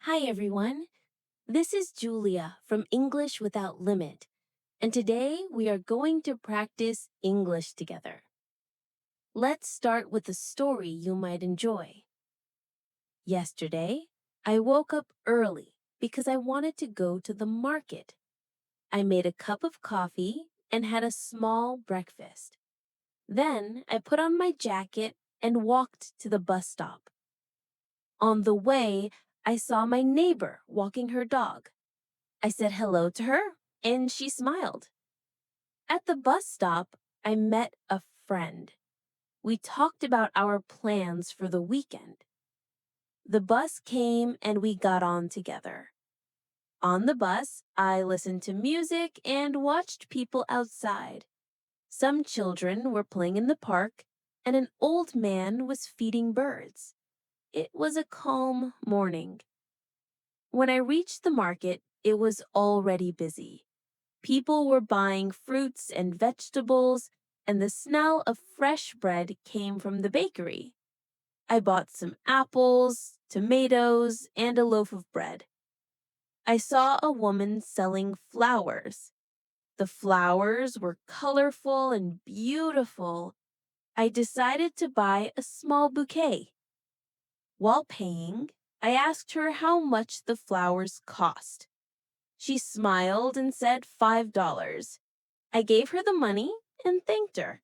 Hi, everyone. This is Julia from English Without Limit, and today we are going to practice English together. Let's start with a story you might enjoy. Yesterday, I woke up early because I wanted to go to the market. I made a cup of coffee and had a small breakfast. Then I put on my jacket and walked to the bus stop. On the way, I saw my neighbor walking her dog. I said hello to her, and she smiled. At the bus stop, I met a friend. We talked about our plans for the weekend. The bus came and we got on together. On the bus, I listened to music and watched people outside. Some children were playing in the park, and an old man was feeding birds. It was a calm morning. When I reached the market, it was already busy. People were buying fruits and vegetables, and the smell of fresh bread came from the bakery. I bought some apples, tomatoes, and a loaf of bread. I saw a woman selling flowers. The flowers were colorful and beautiful. I decided to buy a small bouquet. While paying, I asked her how much the flowers cost. She smiled and said $5. I gave her the money and thanked her.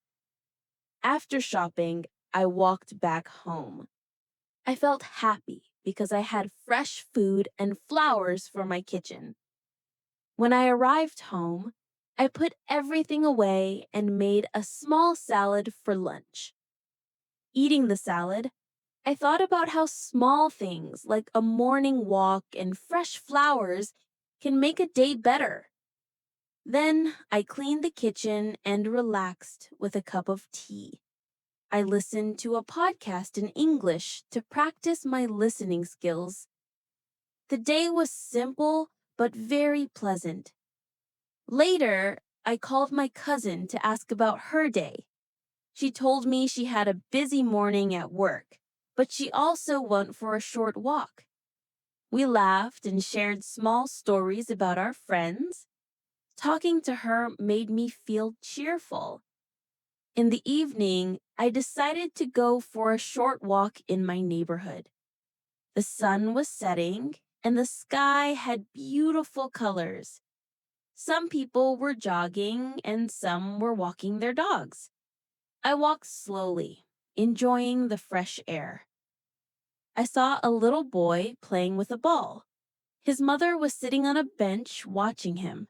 After shopping, I walked back home. I felt happy because I had fresh food and flowers for my kitchen. When I arrived home, I put everything away and made a small salad for lunch. Eating the salad, I thought about how small things like a morning walk and fresh flowers can make a day better. Then I cleaned the kitchen and relaxed with a cup of tea. I listened to a podcast in English to practice my listening skills. The day was simple but very pleasant. Later, I called my cousin to ask about her day. She told me she had a busy morning at work, but she also went for a short walk. We laughed and shared small stories about our friends. Talking to her made me feel cheerful. In the evening, I decided to go for a short walk in my neighborhood. The sun was setting, and the sky had beautiful colors. Some people were jogging, and some were walking their dogs. I walked slowly, enjoying the fresh air. I saw a little boy playing with a ball. His mother was sitting on a bench watching him.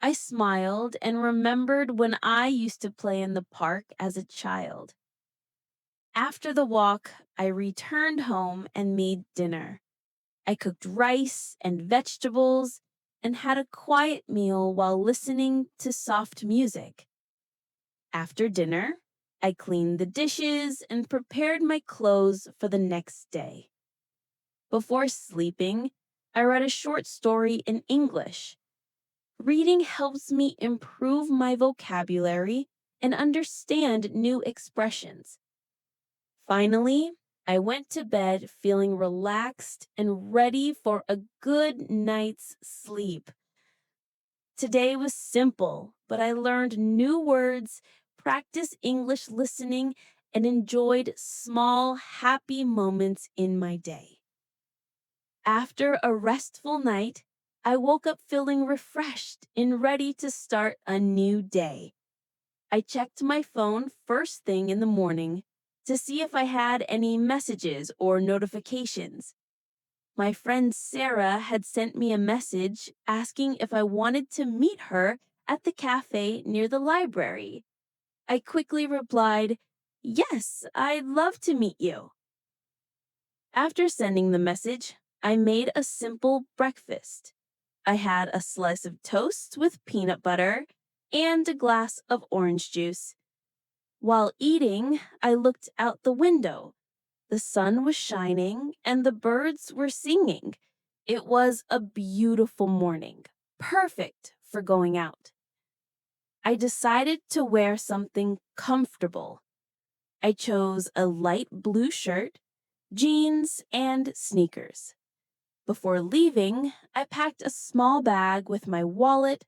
I smiled and remembered when I used to play in the park as a child. After the walk, I returned home and made dinner. I cooked rice and vegetables and had a quiet meal while listening to soft music. After dinner, I cleaned the dishes and prepared my clothes for the next day. Before sleeping, I read a short story in English. Reading helps me improve my vocabulary and understand new expressions. Finally, I went to bed feeling relaxed and ready for a good night's sleep. Today was simple, but I learned new words, practiced English listening, and enjoyed small, happy moments in my day. After a restful night, I woke up feeling refreshed and ready to start a new day. I checked my phone first thing in the morning to see if I had any messages or notifications. My friend Sarah had sent me a message asking if I wanted to meet her at the cafe near the library. I quickly replied, "Yes, I'd love to meet you." After sending the message, I made a simple breakfast. I had a slice of toast with peanut butter and a glass of orange juice. While eating, I looked out the window. The sun was shining and the birds were singing. It was a beautiful morning, perfect for going out. I decided to wear something comfortable. I chose a light blue shirt, jeans, and sneakers. Before leaving, I packed a small bag with my wallet,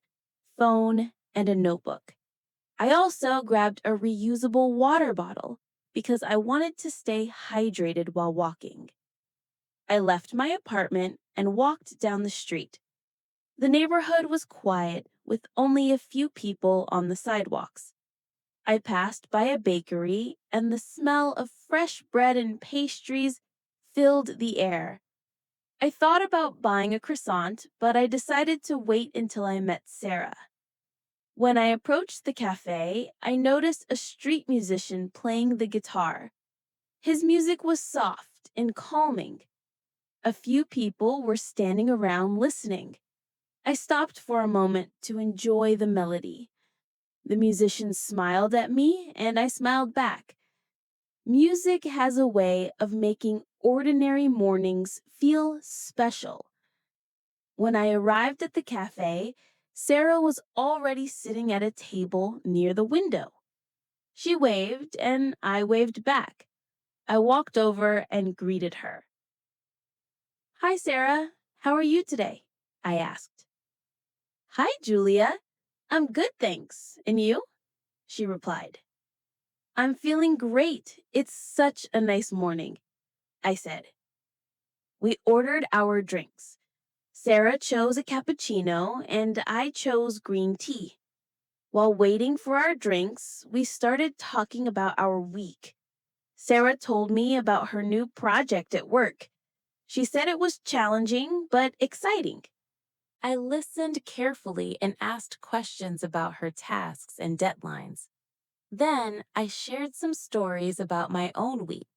phone, and a notebook. I also grabbed a reusable water bottle because I wanted to stay hydrated while walking. I left my apartment and walked down the street. The neighborhood was quiet with only a few people on the sidewalks. I passed by a bakery and the smell of fresh bread and pastries filled the air. I thought about buying a croissant, but I decided to wait until I met Sarah. When I approached the cafe, I noticed a street musician playing the guitar. His music was soft and calming. A few people were standing around listening. I stopped for a moment to enjoy the melody. The musician smiled at me, and I smiled back. Music has a way of making ordinary mornings feel special. When I arrived at the cafe, Sarah was already sitting at a table near the window. She waved, and I waved back. I walked over and greeted her. "Hi, Sarah. How are you today?" I asked. "Hi, Julia. I'm good, thanks. And you?" she replied. "I'm feeling great. It's such a nice morning," I said. We ordered our drinks. Sarah chose a cappuccino, and I chose green tea. While waiting for our drinks, we started talking about our week. Sarah told me about her new project at work. She said it was challenging but exciting. I listened carefully and asked questions about her tasks and deadlines. Then I shared some stories about my own week.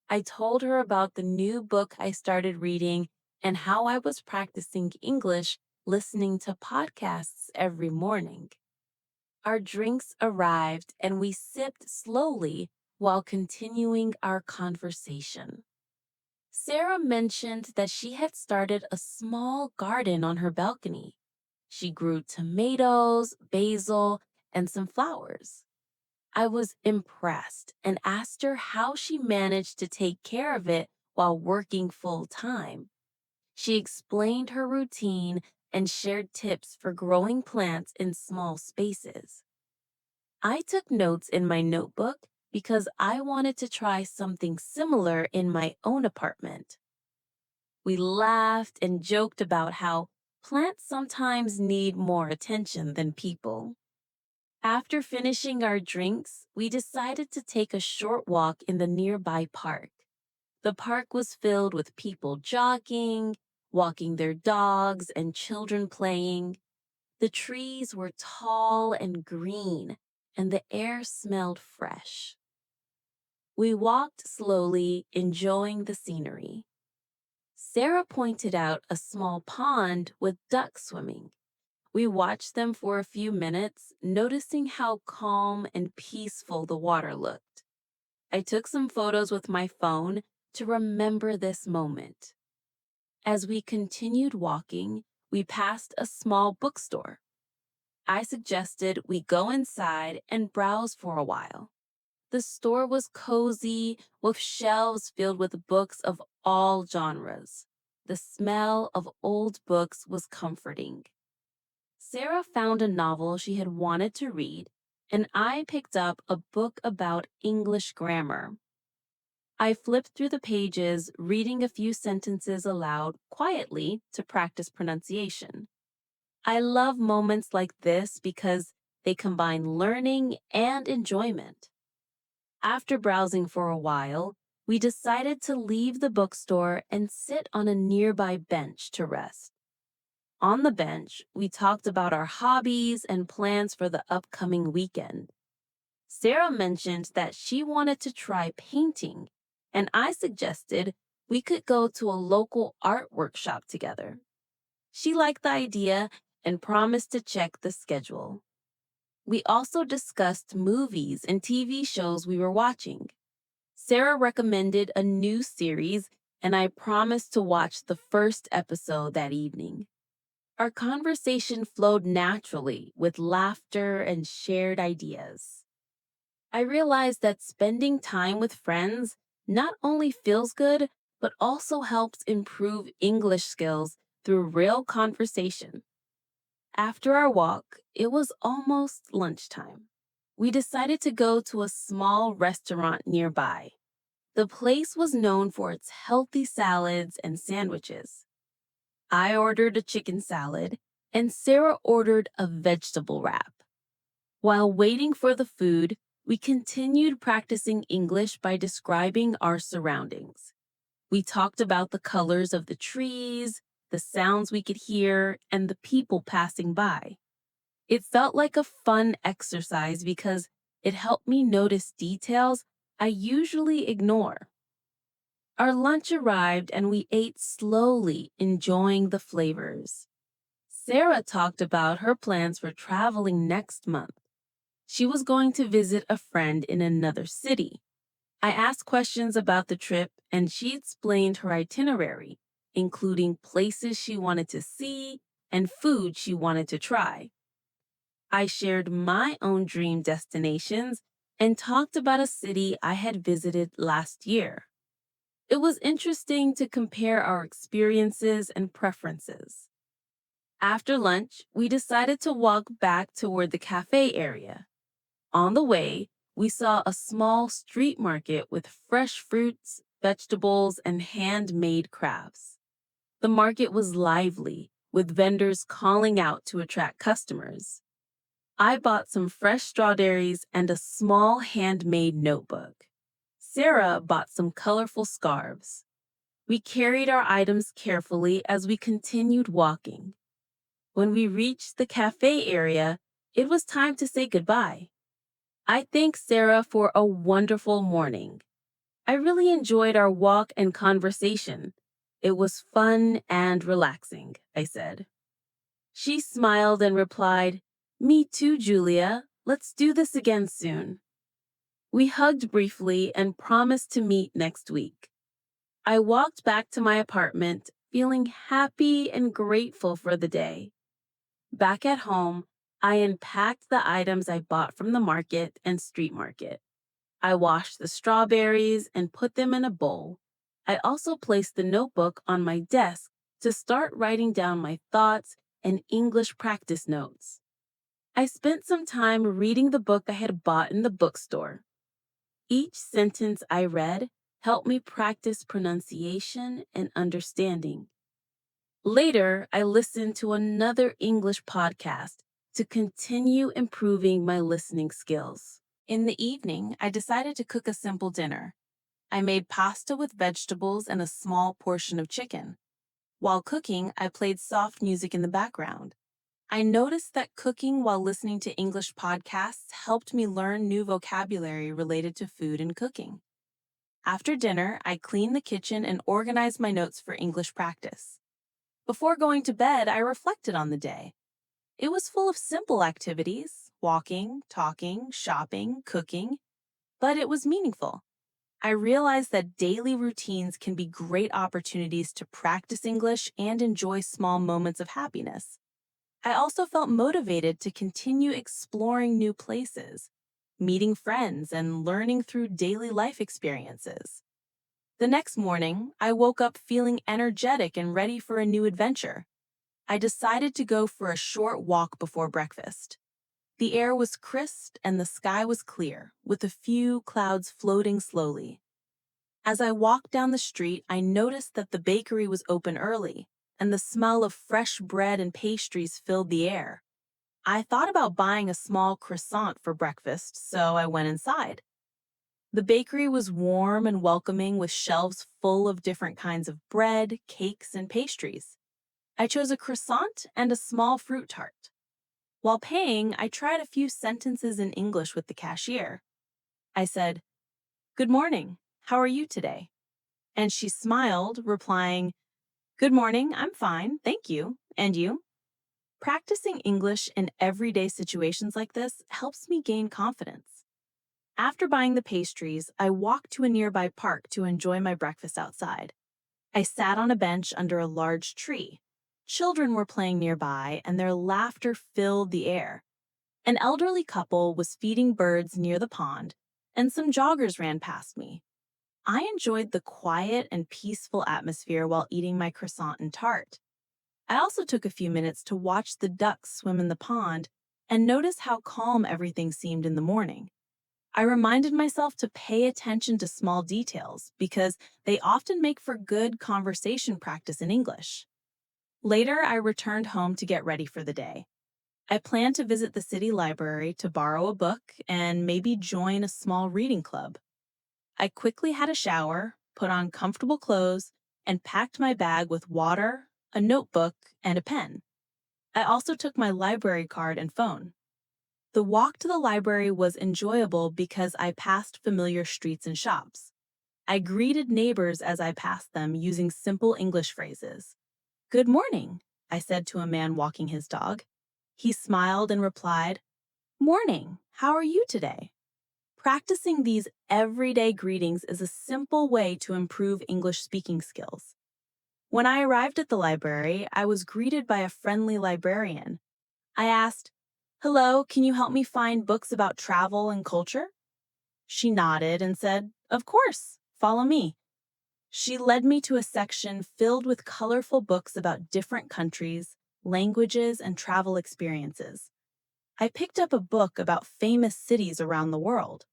I told her about the new book I started reading and how I was practicing English listening to podcasts every morning. Our drinks arrived and we sipped slowly while continuing our conversation. Sarah mentioned that she had started a small garden on her balcony. She grew tomatoes, basil, and some flowers. I was impressed and asked her how she managed to take care of it while working full time. She explained her routine and shared tips for growing plants in small spaces. I took notes in my notebook because I wanted to try something similar in my own apartment. We laughed and joked about how plants sometimes need more attention than people. After finishing our drinks, we decided to take a short walk in the nearby park. The park was filled with people jogging, walking their dogs, and children playing. The trees were tall and green, and the air smelled fresh. We walked slowly, enjoying the scenery. Sarah pointed out a small pond with ducks swimming. We watched them for a few minutes, noticing how calm and peaceful the water looked. I took some photos with my phone to remember this moment. As we continued walking, we passed a small bookstore. I suggested we go inside and browse for a while. The store was cozy, with shelves filled with books of all genres. The smell of old books was comforting. Sarah found a novel she had wanted to read, and I picked up a book about English grammar. I flipped through the pages, reading a few sentences aloud quietly to practice pronunciation. I love moments like this because they combine learning and enjoyment. After browsing for a while, we decided to leave the bookstore and sit on a nearby bench to rest. On the bench, we talked about our hobbies and plans for the upcoming weekend. Sarah mentioned that she wanted to try painting, and I suggested we could go to a local art workshop together. She liked the idea and promised to check the schedule. We also discussed movies and TV shows we were watching. Sarah recommended a new series, and I promised to watch the first episode that evening. Our conversation flowed naturally with laughter and shared ideas. I realized that spending time with friends not only feels good, but also helps improve English skills through real conversation. After our walk, it was almost lunchtime. We decided to go to a small restaurant nearby. The place was known for its healthy salads and sandwiches. I ordered a chicken salad, and Sarah ordered a vegetable wrap. While waiting for the food, we continued practicing English by describing our surroundings. We talked about the colors of the trees, the sounds we could hear, and the people passing by. It felt like a fun exercise because it helped me notice details I usually ignore. Our lunch arrived and we ate slowly, enjoying the flavors. Sarah talked about her plans for traveling next month. She was going to visit a friend in another city. I asked questions about the trip and she explained her itinerary, including places she wanted to see and food she wanted to try. I shared my own dream destinations and talked about a city I had visited last year. It was interesting to compare our experiences and preferences. After lunch, we decided to walk back toward the cafe area. On the way, we saw a small street market with fresh fruits, vegetables, and handmade crafts. The market was lively, with vendors calling out to attract customers. I bought some fresh strawberries and a small handmade notebook. Sarah bought some colorful scarves. We carried our items carefully as we continued walking. When we reached the cafe area, it was time to say goodbye. I thanked Sarah for a wonderful morning. I really enjoyed our walk and conversation. It was fun and relaxing, I said. She smiled and replied, "Me too, Julia. Let's do this again soon." We hugged briefly and promised to meet next week. I walked back to my apartment, feeling happy and grateful for the day. Back at home, I unpacked the items I bought from the market and street market. I washed the strawberries and put them in a bowl. I also placed the notebook on my desk to start writing down my thoughts and English practice notes. I spent some time reading the book I had bought in the bookstore. Each sentence I read helped me practice pronunciation and understanding. Later, I listened to another English podcast to continue improving my listening skills. In the evening, I decided to cook a simple dinner. I made pasta with vegetables and a small portion of chicken. While cooking, I played soft music in the background. I noticed that cooking while listening to English podcasts helped me learn new vocabulary related to food and cooking. After dinner, I cleaned the kitchen and organized my notes for English practice. Before going to bed, I reflected on the day. It was full of simple activities, walking, talking, shopping, cooking, but it was meaningful. I realized that daily routines can be great opportunities to practice English and enjoy small moments of happiness. I also felt motivated to continue exploring new places, meeting friends, and learning through daily life experiences. The next morning, I woke up feeling energetic and ready for a new adventure. I decided to go for a short walk before breakfast. The air was crisp and the sky was clear, with a few clouds floating slowly. As I walked down the street, I noticed that the bakery was open early, and the smell of fresh bread and pastries filled the air. I thought about buying a small croissant for breakfast, so I went inside. The bakery was warm and welcoming with shelves full of different kinds of bread, cakes, and pastries. I chose a croissant and a small fruit tart. While paying, I tried a few sentences in English with the cashier. I said, "Good morning. How are you today?" And she smiled, replying, "Good morning. I'm fine. Thank you. And you?" Practicing English in everyday situations like this helps me gain confidence. After buying the pastries, I walked to a nearby park to enjoy my breakfast outside. I sat on a bench under a large tree. Children were playing nearby, and their laughter filled the air. An elderly couple was feeding birds near the pond, and some joggers ran past me. I enjoyed the quiet and peaceful atmosphere while eating my croissant and tart. I also took a few minutes to watch the ducks swim in the pond and notice how calm everything seemed in the morning. I reminded myself to pay attention to small details because they often make for good conversation practice in English. Later, I returned home to get ready for the day. I planned to visit the city library to borrow a book and maybe join a small reading club. I quickly had a shower, put on comfortable clothes, and packed my bag with water, a notebook, and a pen. I also took my library card and phone. The walk to the library was enjoyable because I passed familiar streets and shops. I greeted neighbors as I passed them using simple English phrases. "Good morning," I said to a man walking his dog. He smiled and replied, "Morning, how are you today?" Practicing these everyday greetings is a simple way to improve English speaking skills. When I arrived at the library, I was greeted by a friendly librarian. I asked, "Hello, can you help me find books about travel and culture?" She nodded and said, "Of course, follow me." She led me to a section filled with colorful books about different countries, languages, and travel experiences. I picked up a book about famous cities around the world.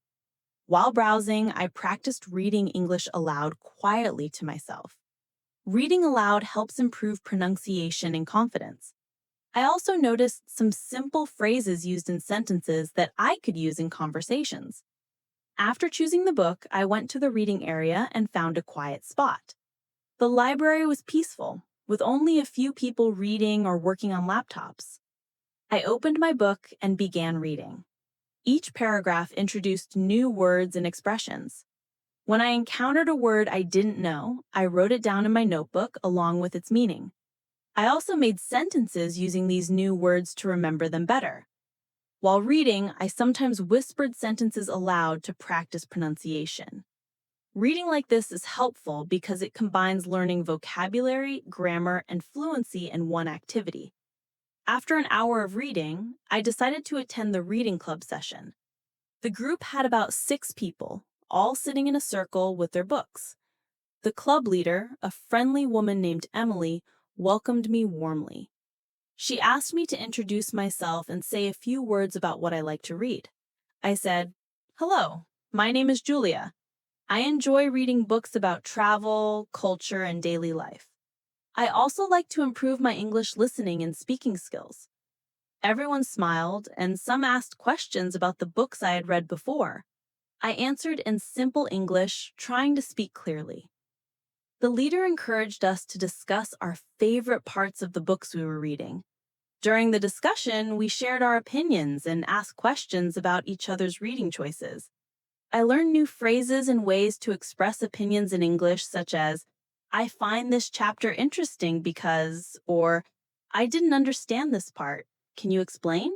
While browsing, I practiced reading English aloud quietly to myself. Reading aloud helps improve pronunciation and confidence. I also noticed some simple phrases used in sentences that I could use in conversations. After choosing the book, I went to the reading area and found a quiet spot. The library was peaceful, with only a few people reading or working on laptops. I opened my book and began reading. Each paragraph introduced new words and expressions. When I encountered a word I didn't know, I wrote it down in my notebook along with its meaning. I also made sentences using these new words to remember them better. While reading, I sometimes whispered sentences aloud to practice pronunciation. Reading like this is helpful because it combines learning vocabulary, grammar, and fluency in one activity. After an hour of reading, I decided to attend the reading club session. The group had about 6 people, all sitting in a circle with their books. The club leader, a friendly woman named Emily, welcomed me warmly. She asked me to introduce myself and say a few words about what I like to read. I said, "Hello, my name is Julia. I enjoy reading books about travel, culture, and daily life. I also like to improve my English listening and speaking skills." Everyone smiled, and some asked questions about the books I had read before. I answered in simple English, trying to speak clearly. The leader encouraged us to discuss our favorite parts of the books we were reading. During the discussion, we shared our opinions and asked questions about each other's reading choices. I learned new phrases and ways to express opinions in English, such as, "I find this chapter interesting because," or "I didn't understand this part. Can you explain?"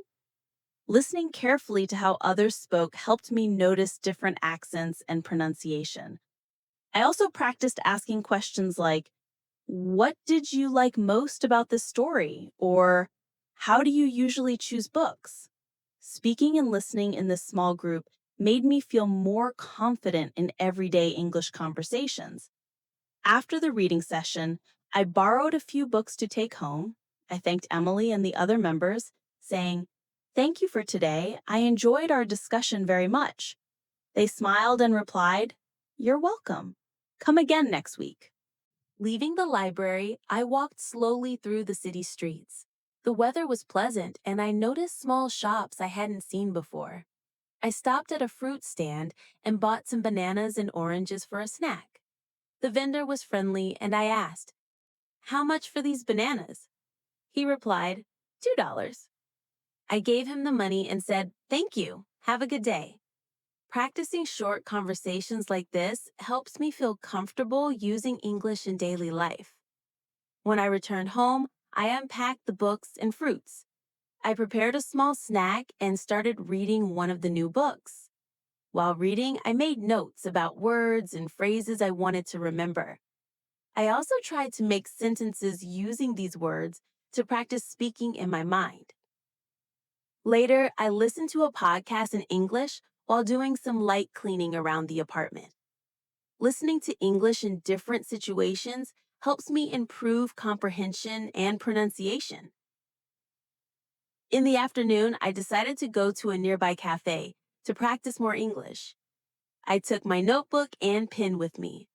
Listening carefully to how others spoke helped me notice different accents and pronunciation. I also practiced asking questions like, "What did you like most about this story?" Or "How do you usually choose books?" Speaking and listening in this small group made me feel more confident in everyday English conversations. After the reading session, I borrowed a few books to take home. I thanked Emily and the other members, saying, "Thank you for today. I enjoyed our discussion very much." They smiled and replied, "You're welcome. Come again next week." Leaving the library, I walked slowly through the city streets. The weather was pleasant, and I noticed small shops I hadn't seen before. I stopped at a fruit stand and bought some bananas and oranges for a snack. The vendor was friendly, and I asked, "How much for these bananas?" He replied, $2. I gave him the money and said, "Thank you. Have a good day." Practicing short conversations like this helps me feel comfortable using English in daily life. When I returned home, I unpacked the books and fruits. I prepared a small snack and started reading one of the new books. While reading, I made notes about words and phrases I wanted to remember. I also tried to make sentences using these words to practice speaking in my mind. Later, I listened to a podcast in English while doing some light cleaning around the apartment. Listening to English in different situations helps me improve comprehension and pronunciation. In the afternoon, I decided to go to a nearby cafe to practice more English. I took my notebook and pen with me.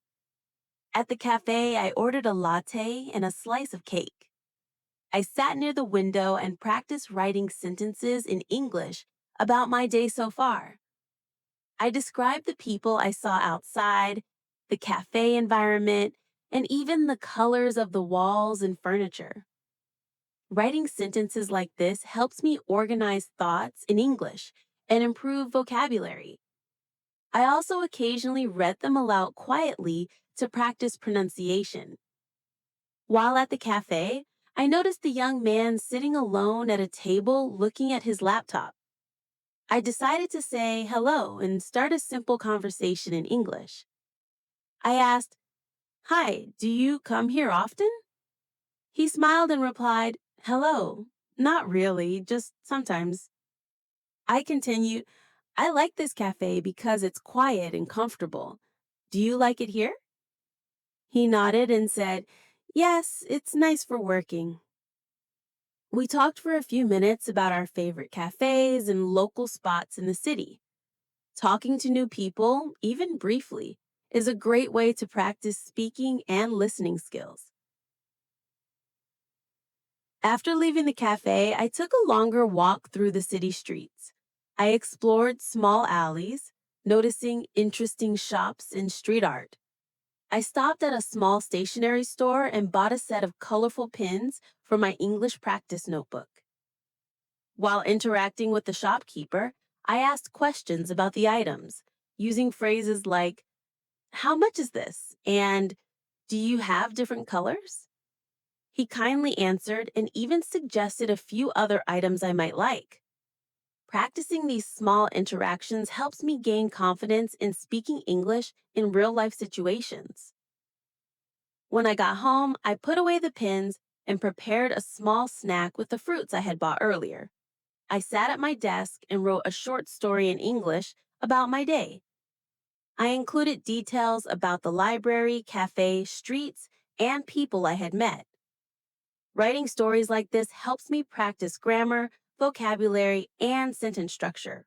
At the cafe, I ordered a latte and a slice of cake. I sat near the window and practiced writing sentences in English about my day so far. I described the people I saw outside, the cafe environment, and even the colors of the walls and furniture. Writing sentences like this helps me organize thoughts in English and improve vocabulary. I also occasionally read them aloud quietly to practice pronunciation. While at the cafe, I noticed a young man sitting alone at a table looking at his laptop. I decided to say hello and start a simple conversation in English. I asked, "Hi, do you come here often?" He smiled and replied, "Hello. Not really, just sometimes." I continued, "I like this cafe because it's quiet and comfortable. Do you like it here?" He nodded and said, "Yes, it's nice for working." We talked for a few minutes about our favorite cafes and local spots in the city. Talking to new people, even briefly, is a great way to practice speaking and listening skills. After leaving the cafe, I took a longer walk through the city streets. I explored small alleys, noticing interesting shops and street art. I stopped at a small stationery store and bought a set of colorful pens for my English practice notebook. While interacting with the shopkeeper, I asked questions about the items, using phrases like, "How much is this?" and "Do you have different colors?" He kindly answered and even suggested a few other items I might like. Practicing these small interactions helps me gain confidence in speaking English in real life situations. When I got home, I put away the pens and prepared a small snack with the fruits I had bought earlier. I sat at my desk and wrote a short story in English about my day. I included details about the library, cafe, streets, and people I had met. Writing stories like this helps me practice grammar, vocabulary, and sentence structure.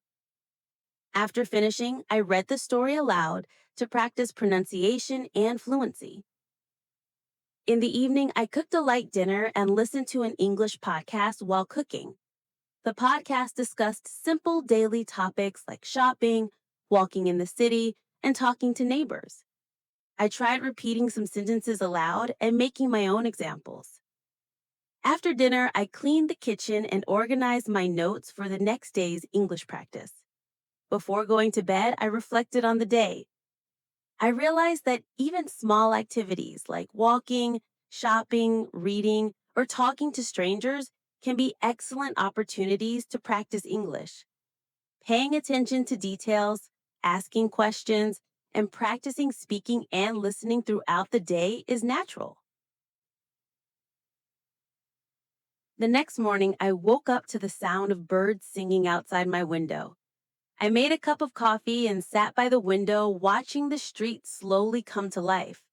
After finishing, I read the story aloud to practice pronunciation and fluency. In the evening, I cooked a light dinner and listened to an English podcast while cooking. The podcast discussed simple daily topics like shopping, walking in the city, and talking to neighbors. I tried repeating some sentences aloud and making my own examples. After dinner, I cleaned the kitchen and organized my notes for the next day's English practice. Before going to bed, I reflected on the day. I realized that even small activities like walking, shopping, reading, or talking to strangers can be excellent opportunities to practice English. Paying attention to details, asking questions, and practicing speaking and listening throughout the day is natural. The next morning, I woke up to the sound of birds singing outside my window. I made a cup of coffee and sat by the window watching the street slowly come to life.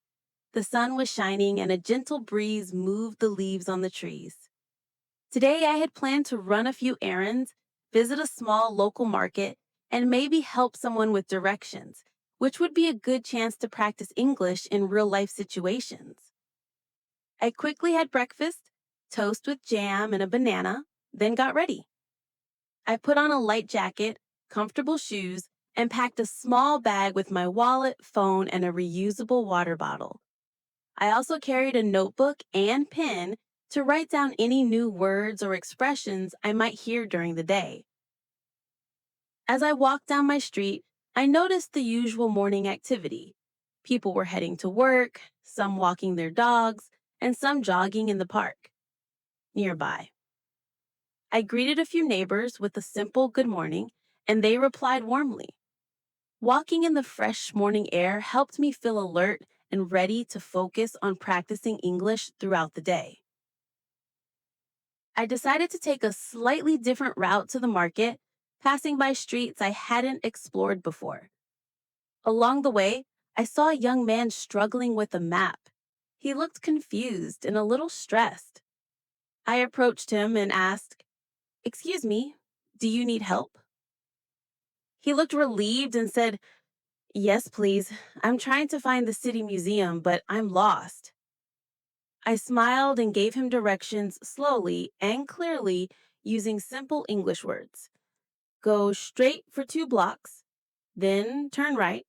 The sun was shining and a gentle breeze moved the leaves on the trees. Today, I had planned to run a few errands, visit a small local market, and maybe help someone with directions, which would be a good chance to practice English in real life situations. I quickly had breakfast, toast with jam and a banana, then got ready. I put on a light jacket, comfortable shoes, and packed a small bag with my wallet, phone, and a reusable water bottle. I also carried a notebook and pen to write down any new words or expressions I might hear during the day. As I walked down my street, I noticed the usual morning activity. People were heading to work, some walking their dogs, and some jogging in the park nearby. I greeted a few neighbors with a simple good morning, and they replied warmly. Walking in the fresh morning air helped me feel alert and ready to focus on practicing English throughout the day. I decided to take a slightly different route to the market, passing by streets I hadn't explored before. Along the way, I saw a young man struggling with a map. He looked confused and a little stressed. I approached him and asked, "Excuse me, do you need help?" He looked relieved and said, "Yes, please. I'm trying to find the city museum, but I'm lost." I smiled and gave him directions slowly and clearly using simple English words. Go straight for 2 blocks, then turn right,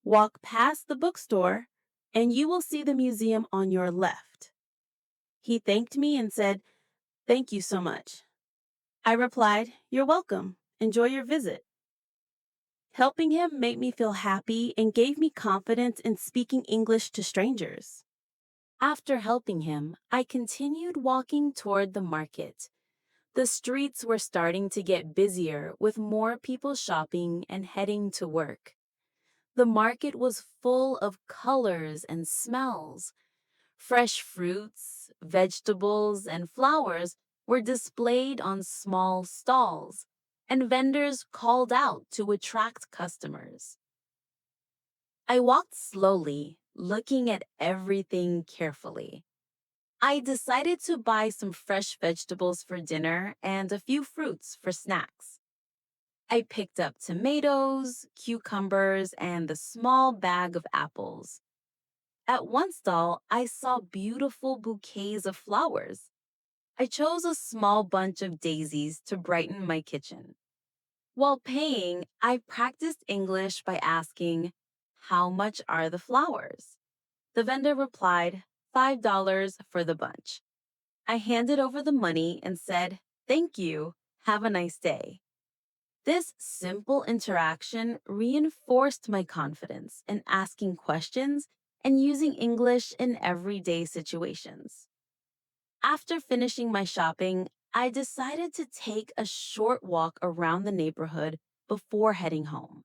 walk past the bookstore, and you will see the museum on your left. He thanked me and said, "Thank you so much." I replied, "You're welcome. Enjoy your visit." Helping him made me feel happy and gave me confidence in speaking English to strangers. After helping him, I continued walking toward the market. The streets were starting to get busier with more people shopping and heading to work. The market was full of colors and smells. Fresh fruits, vegetables, and flowers were displayed on small stalls, and vendors called out to attract customers. I walked slowly, looking at everything carefully. I decided to buy some fresh vegetables for dinner and a few fruits for snacks. I picked up tomatoes, cucumbers, and a small bag of apples. At one stall, I saw beautiful bouquets of flowers. I chose a small bunch of daisies to brighten my kitchen. While paying, I practiced English by asking, "How much are the flowers?" The vendor replied, $5 for the bunch. I handed over the money and said, "Thank you. Have a nice day." This simple interaction reinforced my confidence in asking questions and using English in everyday situations. After finishing my shopping, I decided to take a short walk around the neighborhood before heading home.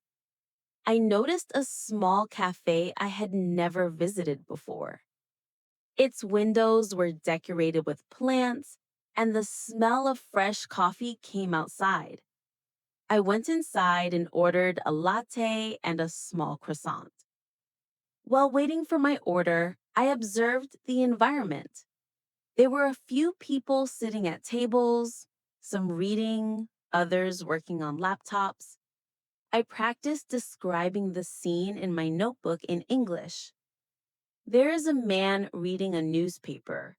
I noticed a small cafe I had never visited before. Its windows were decorated with plants, and the smell of fresh coffee came outside. I went inside and ordered a latte and a small croissant. While waiting for my order, I observed the environment. There were a few people sitting at tables, some reading, others working on laptops. I practiced describing the scene in my notebook in English. There is a man reading a newspaper.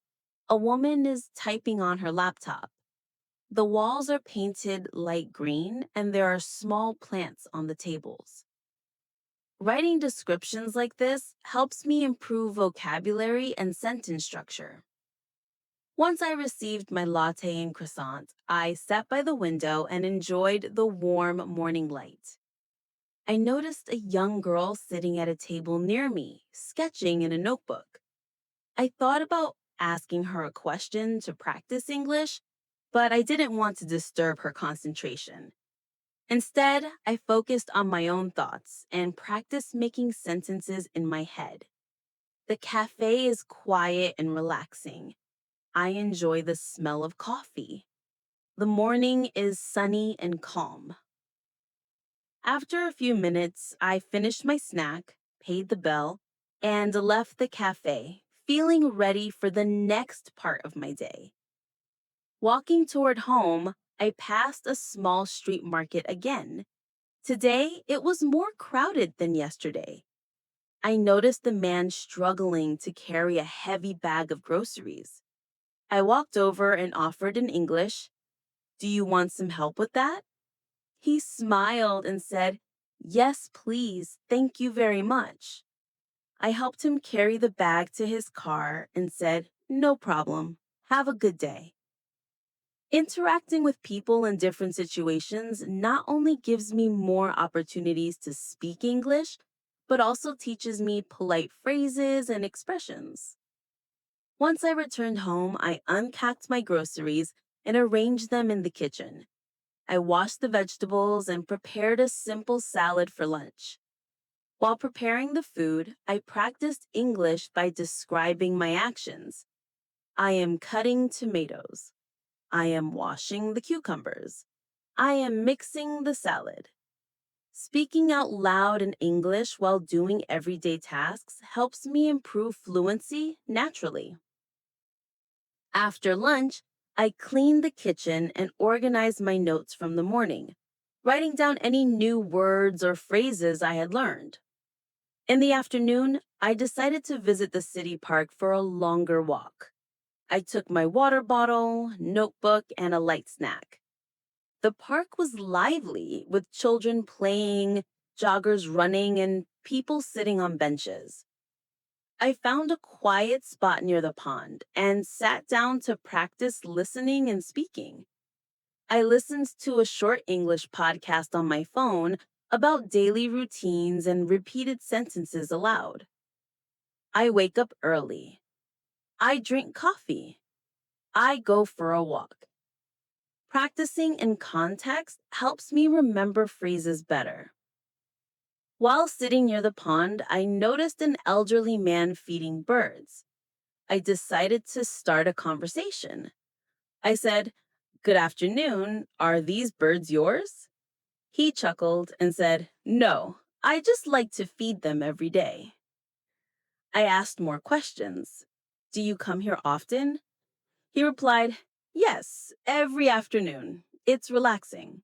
A woman is typing on her laptop. The walls are painted light green and there are small plants on the tables. Writing descriptions like this helps me improve vocabulary and sentence structure. Once I received my latte and croissant, I sat by the window and enjoyed the warm morning light. I noticed a young girl sitting at a table near me, sketching in a notebook. I thought about asking her a question to practice English, but I didn't want to disturb her concentration. Instead, I focused on my own thoughts and practiced making sentences in my head. The cafe is quiet and relaxing. I enjoy the smell of coffee. The morning is sunny and calm. After a few minutes, I finished my snack, paid the bell, and left the cafe, feeling ready for the next part of my day. Walking toward home, I passed a small street market again. Today, it was more crowded than yesterday. I noticed the man struggling to carry a heavy bag of groceries. I walked over and offered in English, "Do you want some help with that?" He smiled and said, "Yes, please. Thank you very much." I helped him carry the bag to his car and said, "No problem. Have a good day." Interacting with people in different situations not only gives me more opportunities to speak English, but also teaches me polite phrases and expressions. Once I returned home, I unpacked my groceries and arranged them in the kitchen. I washed the vegetables and prepared a simple salad for lunch. While preparing the food, I practiced English by describing my actions. I am cutting tomatoes. I am washing the cucumbers. I am mixing the salad. Speaking out loud in English while doing everyday tasks helps me improve fluency naturally. After lunch, I clean the kitchen and organize my notes from the morning, writing down any new words or phrases I had learned. In the afternoon, I decided to visit the city park for a longer walk. I took my water bottle, notebook, and a light snack. The park was lively with children playing, joggers running, and people sitting on benches. I found a quiet spot near the pond and sat down to practice listening and speaking. I listened to a short English podcast on my phone about daily routines and repeated sentences aloud. I wake up early. I drink coffee. I go for a walk. Practicing in context helps me remember phrases better. While sitting near the pond, I noticed an elderly man feeding birds. I decided to start a conversation. I said, "Good afternoon. Are these birds yours?" He chuckled and said, "No, I just like to feed them every day." I asked more questions. "Do you come here often?" He replied, "Yes, every afternoon. It's relaxing."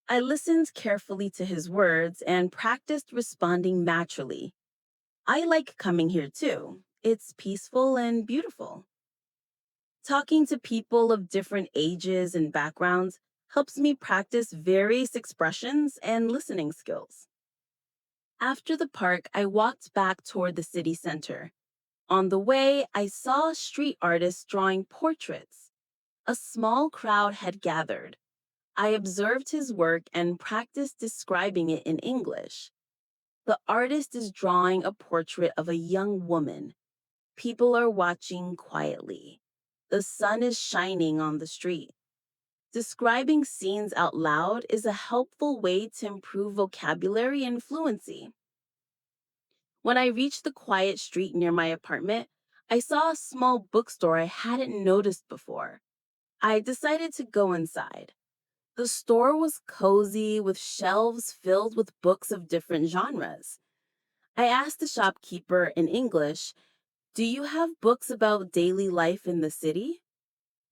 I listened carefully to his words and practiced responding naturally. I like coming here too. It's peaceful and beautiful. Talking to people of different ages and backgrounds helps me practice various expressions and listening skills. After the park, I walked back toward the city center. On the way, I saw a street artist drawing portraits. A small crowd had gathered. I observed his work and practiced describing it in English. The artist is drawing a portrait of a young woman. People are watching quietly. The sun is shining on the street. Describing scenes out loud is a helpful way to improve vocabulary and fluency. When I reached the quiet street near my apartment, I saw a small bookstore I hadn't noticed before. I decided to go inside. The store was cozy with shelves filled with books of different genres. I asked the shopkeeper in English, "Do you have books about daily life in the city?"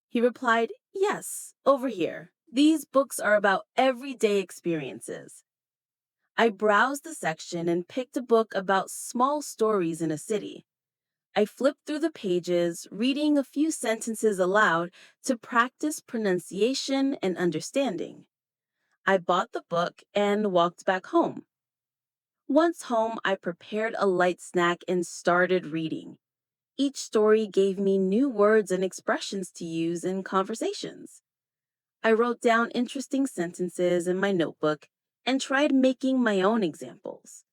He replied, "Yes, over here. These books are about everyday experiences." I browsed the section and picked a book about small stories in a city. I flipped through the pages, reading a few sentences aloud to practice pronunciation and understanding. I bought the book and walked back home. Once home, I prepared a light snack and started reading. Each story gave me new words and expressions to use in conversations. I wrote down interesting sentences in my notebook and tried making my own examples.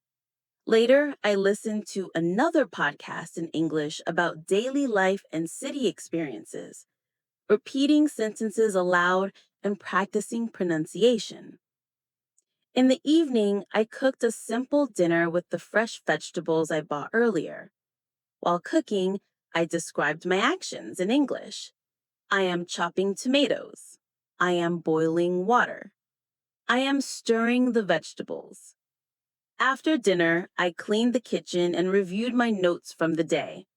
Later, I listened to another podcast in English about daily life and city experiences, repeating sentences aloud and practicing pronunciation. In the evening, I cooked a simple dinner with the fresh vegetables I bought earlier. While cooking, I described my actions in English. I am chopping tomatoes. I am boiling water. I am stirring the vegetables. After dinner, I cleaned the kitchen and reviewed my notes from the day.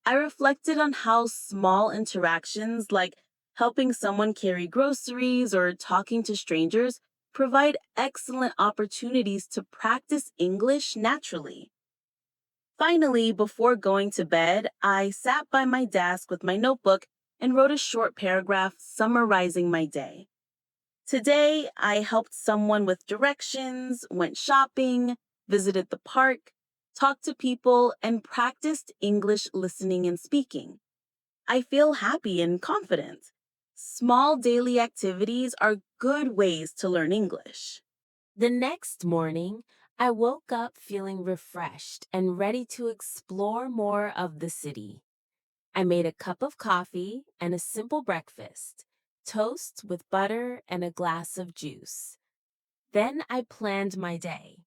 I reflected on how small interactions like helping someone carry groceries or talking to strangers provide excellent opportunities to practice English naturally. Finally, before going to bed, I sat by my desk with my notebook and wrote a short paragraph summarizing my day. Today, I helped someone with directions, went shopping, visited the park, talked to people, and practiced English listening and speaking. I feel happy and confident. Small daily activities are good ways to learn English. The next morning, I woke up feeling refreshed and ready to explore more of the city. I made a cup of coffee and a simple breakfast, toast with butter and a glass of juice. Then I planned my day.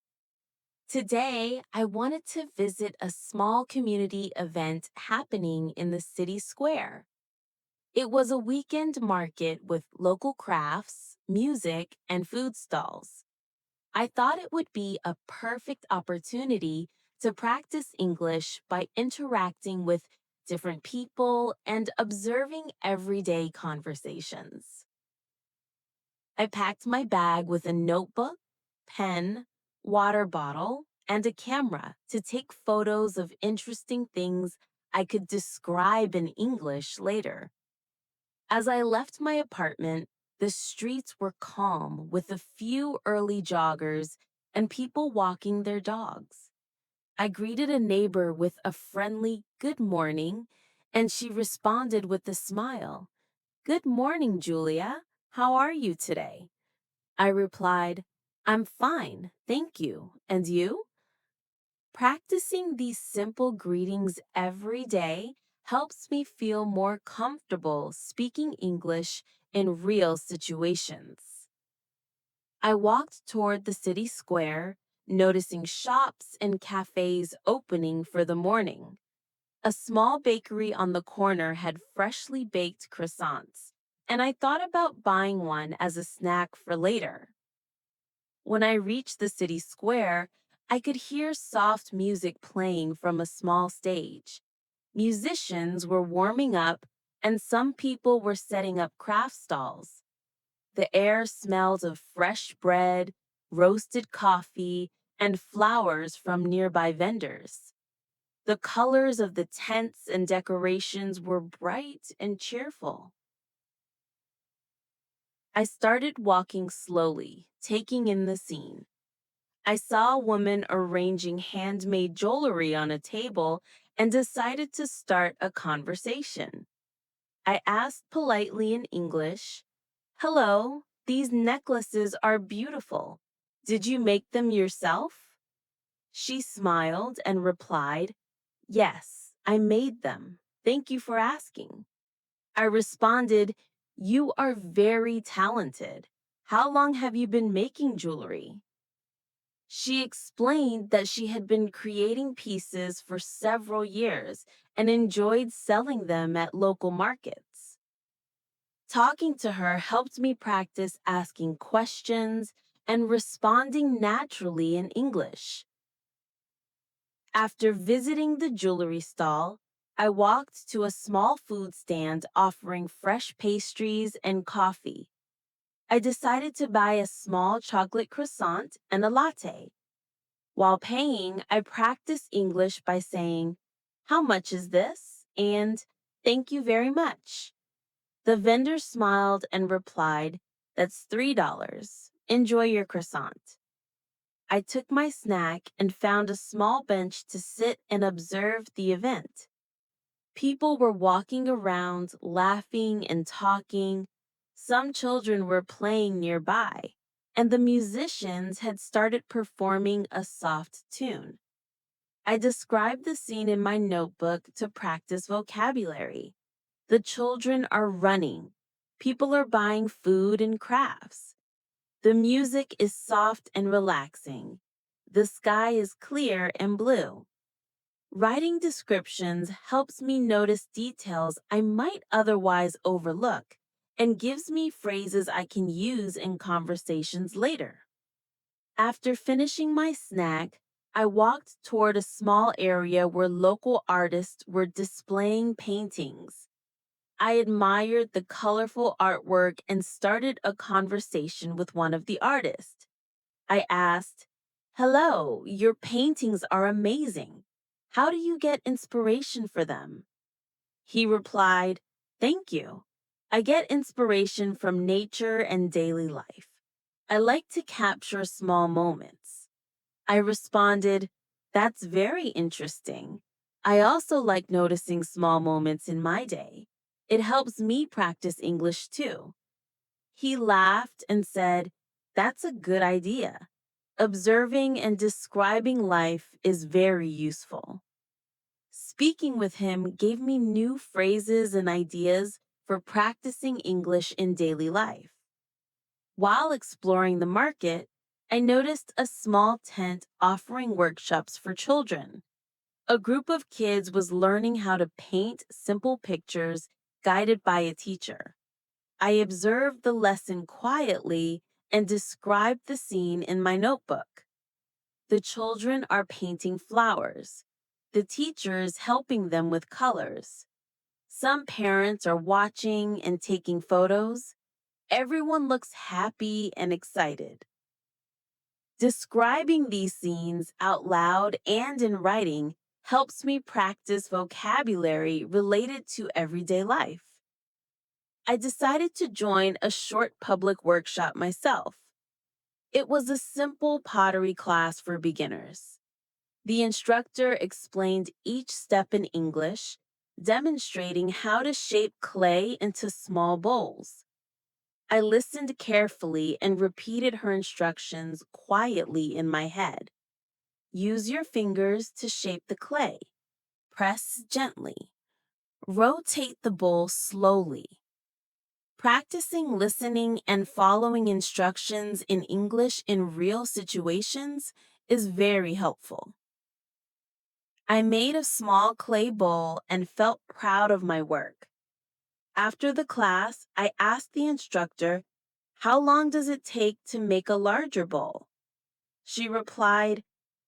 Today, I wanted to visit a small community event happening in the city square. It was a weekend market with local crafts, music, and food stalls. I thought it would be a perfect opportunity to practice English by interacting with different people and observing everyday conversations. I packed my bag with a notebook, pen, water bottle, and a camera to take photos of interesting things I could describe in English later. As I left my apartment, the streets were calm with a few early joggers and people walking their dogs. I greeted a neighbor with a friendly good morning, and she responded with a smile. Good morning, Julia. How are you today? I replied, I'm fine, thank you. And you? Practicing these simple greetings every day helps me feel more comfortable speaking English in real situations. I walked toward the city square, noticing shops and cafes opening for the morning. A small bakery on the corner had freshly baked croissants, and I thought about buying one as a snack for later. When I reached the city square, I could hear soft music playing from a small stage. Musicians were warming up, and some people were setting up craft stalls. The air smelled of fresh bread, roasted coffee, and flowers from nearby vendors. The colors of the tents and decorations were bright and cheerful. I started walking slowly, taking in the scene. I saw a woman arranging handmade jewelry on a table and decided to start a conversation. I asked politely in English, Hello, these necklaces are beautiful. Did you make them yourself? She smiled and replied, Yes, I made them. Thank you for asking. I responded, You are very talented. How long have you been making jewelry? She explained that she had been creating pieces for several years and enjoyed selling them at local markets. Talking to her helped me practice asking questions and responding naturally in English. After visiting the jewelry stall, I walked to a small food stand offering fresh pastries and coffee. I decided to buy a small chocolate croissant and a latte. While paying, I practiced English by saying, How much is this? And Thank you very much. The vendor smiled and replied, That's $3. Enjoy your croissant. I took my snack and found a small bench to sit and observe the event. People were walking around, laughing and talking. Some children were playing nearby, and the musicians had started performing a soft tune. I described the scene in my notebook to practice vocabulary. The children are running. People are buying food and crafts. The music is soft and relaxing. The sky is clear and blue. Writing descriptions helps me notice details I might otherwise overlook and gives me phrases I can use in conversations later. After finishing my snack, I walked toward a small area where local artists were displaying paintings. I admired the colorful artwork and started a conversation with one of the artists. I asked, Hello, your paintings are amazing. How do you get inspiration for them? He replied, Thank you. I get inspiration from nature and daily life. I like to capture small moments. I responded, That's very interesting. I also like noticing small moments in my day. It helps me practice English too. He laughed and said, That's a good idea. Observing and describing life is very useful. Speaking with him gave me new phrases and ideas for practicing English in daily life. While exploring the market, I noticed a small tent offering workshops for children. A group of kids was learning how to paint simple pictures guided by a teacher. I observed the lesson quietly and describe the scene in my notebook. The children are painting flowers. The teacher is helping them with colors. Some parents are watching and taking photos. Everyone looks happy and excited. Describing these scenes out loud and in writing helps me practice vocabulary related to everyday life. I decided to join a short public workshop myself. It was a simple pottery class for beginners. The instructor explained each step in English, demonstrating how to shape clay into small bowls. I listened carefully and repeated her instructions quietly in my head. Use your fingers to shape the clay. Press gently. Rotate the bowl slowly. Practicing listening and following instructions in English in real situations is very helpful. I made a small clay bowl and felt proud of my work. After the class, I asked the instructor, "How long does it take to make a larger bowl?" She replied,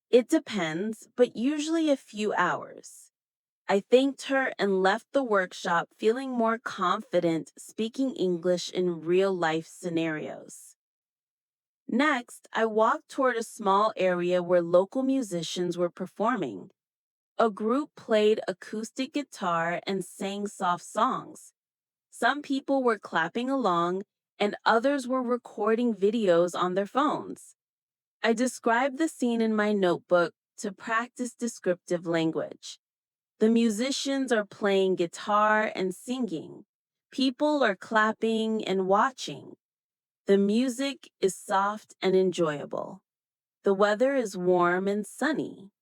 "It depends, but usually a few hours." I thanked her and left the workshop feeling more confident speaking English in real life scenarios. Next, I walked toward a small area where local musicians were performing. A group played acoustic guitar and sang soft songs. Some people were clapping along, and others were recording videos on their phones. I described the scene in my notebook to practice descriptive language. The musicians are playing guitar and singing. People are clapping and watching. The music is soft and enjoyable. The weather is warm and sunny.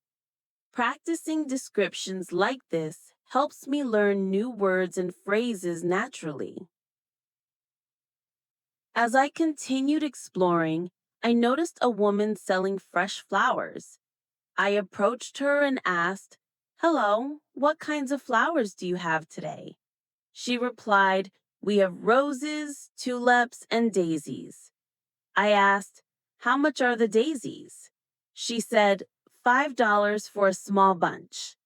Practicing descriptions like this helps me learn new words and phrases naturally. As I continued exploring, I noticed a woman selling fresh flowers. I approached her and asked, "Hello, what kinds of flowers do you have today?" She replied, "We have roses, tulips, and daisies." I asked, "How much are the daisies?" She said, $5 for a small bunch.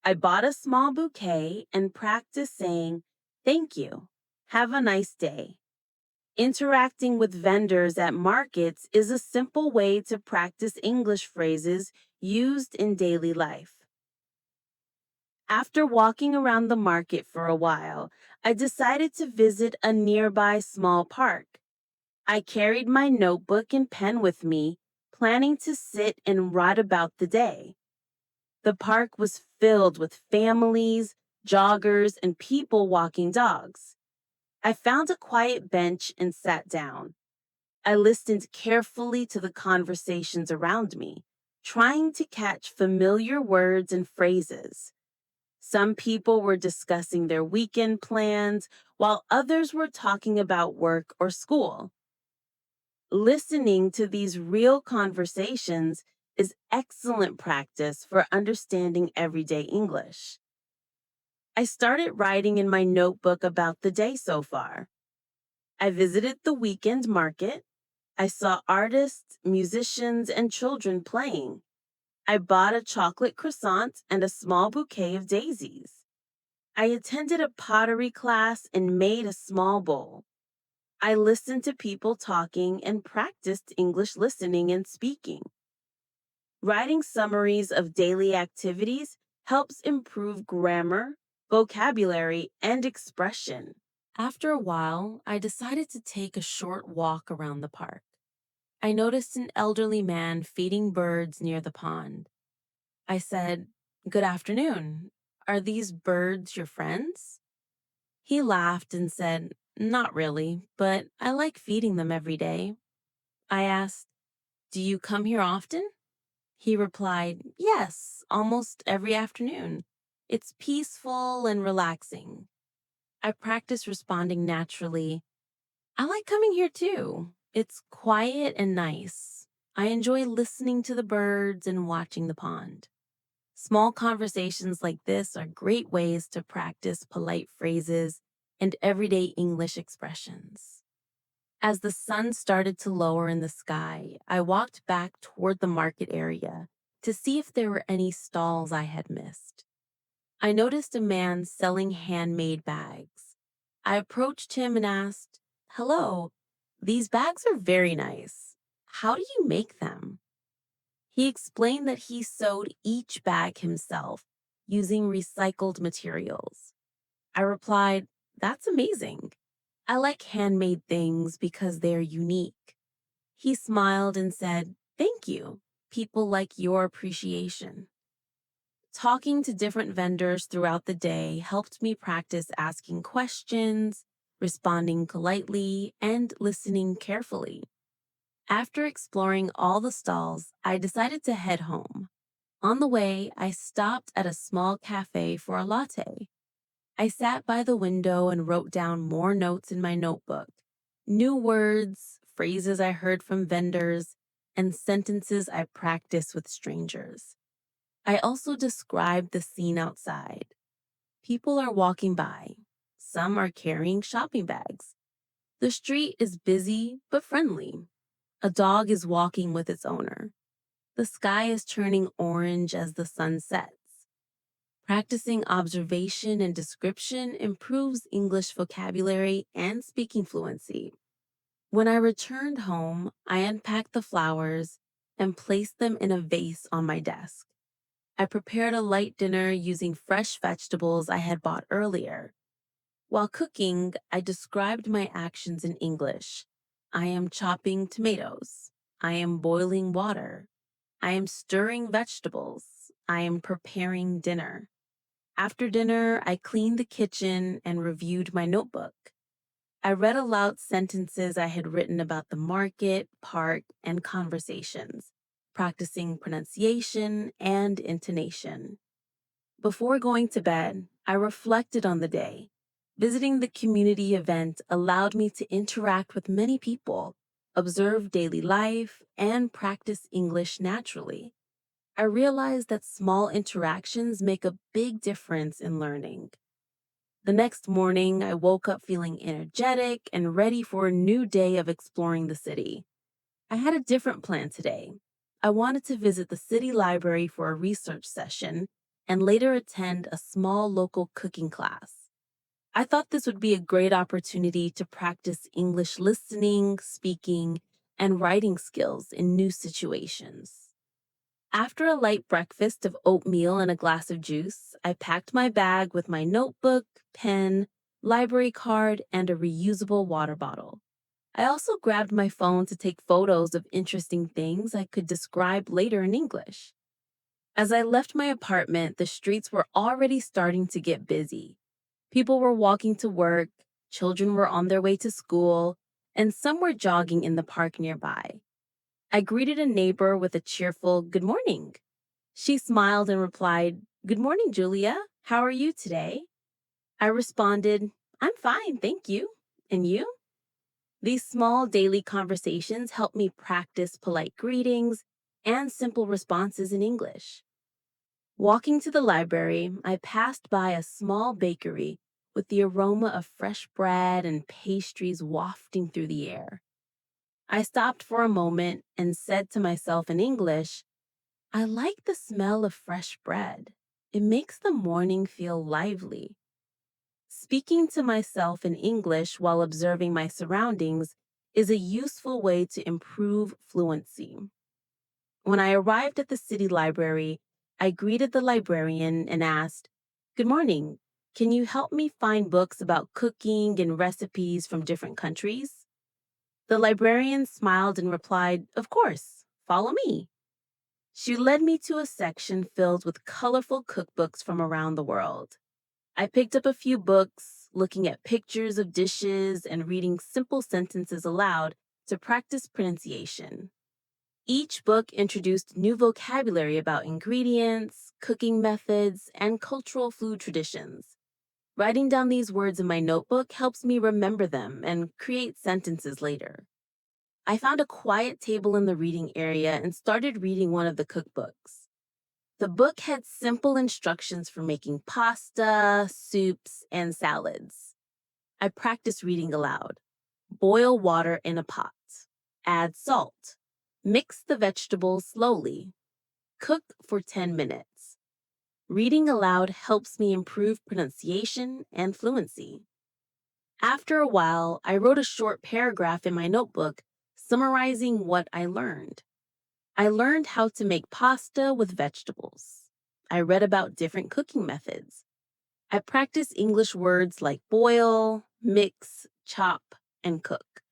I bought a small bouquet and practiced saying, "Thank you. Have a nice day." Interacting with vendors at markets is a simple way to practice English phrases used in daily life. After walking around the market for a while, I decided to visit a nearby small park. I carried my notebook and pen with me, planning to sit and write about the day. The park was filled with families, joggers, and people walking dogs. I found a quiet bench and sat down. I listened carefully to the conversations around me, trying to catch familiar words and phrases. Some people were discussing their weekend plans, while others were talking about work or school. Listening to these real conversations is excellent practice for understanding everyday English. I started writing in my notebook about the day so far. I visited the weekend market. I saw artists, musicians, and children playing. I bought a chocolate croissant and a small bouquet of daisies. I attended a pottery class and made a small bowl. I listened to people talking and practiced English listening and speaking. Writing summaries of daily activities helps improve grammar, vocabulary, and expression. After a while, I decided to take a short walk around the park. I noticed an elderly man feeding birds near the pond. I said, "Good afternoon. Are these birds your friends?" He laughed and said, "Not really, but I like feeding them every day." I asked, "Do you come here often?" He replied, "Yes, almost every afternoon. It's peaceful and relaxing." I practice responding naturally. "I like coming here too. It's quiet and nice. I enjoy listening to the birds and watching the pond." Small conversations like this are great ways to practice polite phrases and everyday English expressions. As the sun started to lower in the sky, I walked back toward the market area to see if there were any stalls I had missed. I noticed a man selling handmade bags. I approached him and asked, "Hello, these bags are very nice. How do you make them?" He explained that he sewed each bag himself using recycled materials. I replied, "That's amazing. I like handmade things because they're unique." He smiled and said, "Thank you. People like your appreciation." Talking to different vendors throughout the day helped me practice asking questions, responding politely, and listening carefully. After exploring all the stalls, I decided to head home. On the way, I stopped at a small cafe for a latte. I sat by the window and wrote down more notes in my notebook. New words, phrases I heard from vendors, and sentences I practiced with strangers. I also described the scene outside. People are walking by. Some are carrying shopping bags. The street is busy but friendly. A dog is walking with its owner. The sky is turning orange as the sun sets. Practicing observation and description improves English vocabulary and speaking fluency. When I returned home, I unpacked the flowers and placed them in a vase on my desk. I prepared a light dinner using fresh vegetables I had bought earlier. While cooking, I described my actions in English. I am chopping tomatoes. I am boiling water. I am stirring vegetables. I am preparing dinner. After dinner, I cleaned the kitchen and reviewed my notebook. I read aloud sentences I had written about the market, park, and conversations, practicing pronunciation and intonation. Before going to bed, I reflected on the day. Visiting the community event allowed me to interact with many people, observe daily life, and practice English naturally. I realized that small interactions make a big difference in learning. The next morning, I woke up feeling energetic and ready for a new day of exploring the city. I had a different plan today. I wanted to visit the city library for a research session and later attend a small local cooking class. I thought this would be a great opportunity to practice English listening, speaking, and writing skills in new situations. After a light breakfast of oatmeal and a glass of juice, I packed my bag with my notebook, pen, library card, and a reusable water bottle. I also grabbed my phone to take photos of interesting things I could describe later in English. As I left my apartment, the streets were already starting to get busy. People were walking to work, children were on their way to school, and some were jogging in the park nearby. I greeted a neighbor with a cheerful "Good morning." She smiled and replied, "Good morning, Julia. How are you today?" I responded, "I'm fine, thank you. And you?" These small daily conversations help me practice polite greetings and simple responses in English. Walking to the library, I passed by a small bakery with the aroma of fresh bread and pastries wafting through the air. I stopped for a moment and said to myself in English, "I like the smell of fresh bread. It makes the morning feel lively." Speaking to myself in English while observing my surroundings is a useful way to improve fluency. When I arrived at the city library, I greeted the librarian and asked, "Good morning. Can you help me find books about cooking and recipes from different countries?" The librarian smiled and replied, "Of course, follow me." She led me to a section filled with colorful cookbooks from around the world. I picked up a few books, looking at pictures of dishes and reading simple sentences aloud to practice pronunciation. Each book introduced new vocabulary about ingredients, cooking methods, and cultural food traditions. Writing down these words in my notebook helps me remember them and create sentences later. I found a quiet table in the reading area and started reading one of the cookbooks. The book had simple instructions for making pasta, soups, and salads. I practiced reading aloud. Boil water in a pot. Add salt. Mix the vegetables slowly. Cook for 10 minutes. Reading aloud helps me improve pronunciation and fluency. After a while, I wrote a short paragraph in my notebook summarizing what I learned. I learned how to make pasta with vegetables. I read about different cooking methods. I practiced English words like boil, mix, chop, and cook.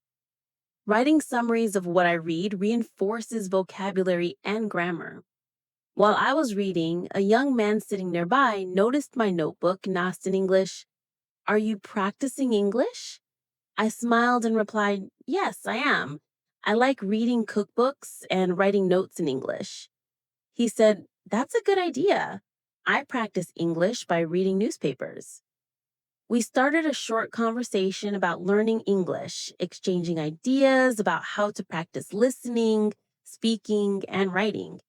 Writing summaries of what I read reinforces vocabulary and grammar. While I was reading, a young man sitting nearby noticed my notebook and asked in English, "Are you practicing English?" I smiled and replied, "Yes, I am. I like reading cookbooks and writing notes in English." He said, "That's a good idea. I practice English by reading newspapers." We started a short conversation about learning English, exchanging ideas about how to practice listening, speaking, and writing.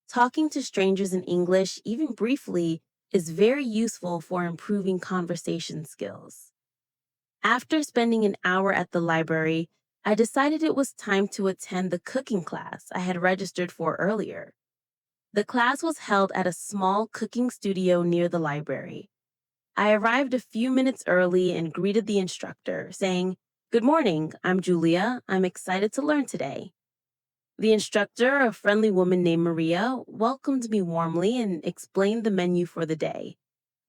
Talking to strangers in English, even briefly, is very useful for improving conversation skills. After spending an hour at the library, I decided it was time to attend the cooking class I had registered for earlier. The class was held at a small cooking studio near the library. I arrived a few minutes early and greeted the instructor, saying, "Good morning, I'm Julia. I'm excited to learn today." The instructor, a friendly woman named Maria, welcomed me warmly and explained the menu for the day: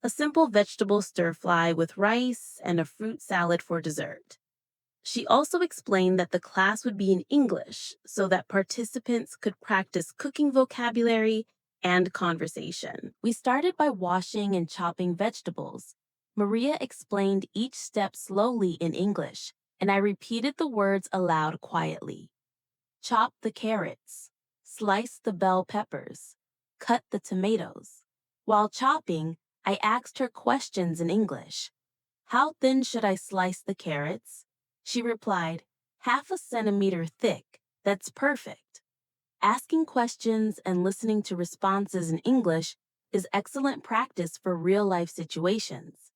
a simple vegetable stir fry with rice and a fruit salad for dessert. She also explained that the class would be in English so that participants could practice cooking vocabulary and conversation. We started by washing and chopping vegetables. Maria explained each step slowly in English, and I repeated the words aloud quietly. Chop the carrots. Slice the bell peppers. Cut the tomatoes. While chopping, I asked her questions in English. "How thin should I slice the carrots?" She replied, "Half a centimeter thick. That's perfect." Asking questions and listening to responses in English is excellent practice for real-life situations.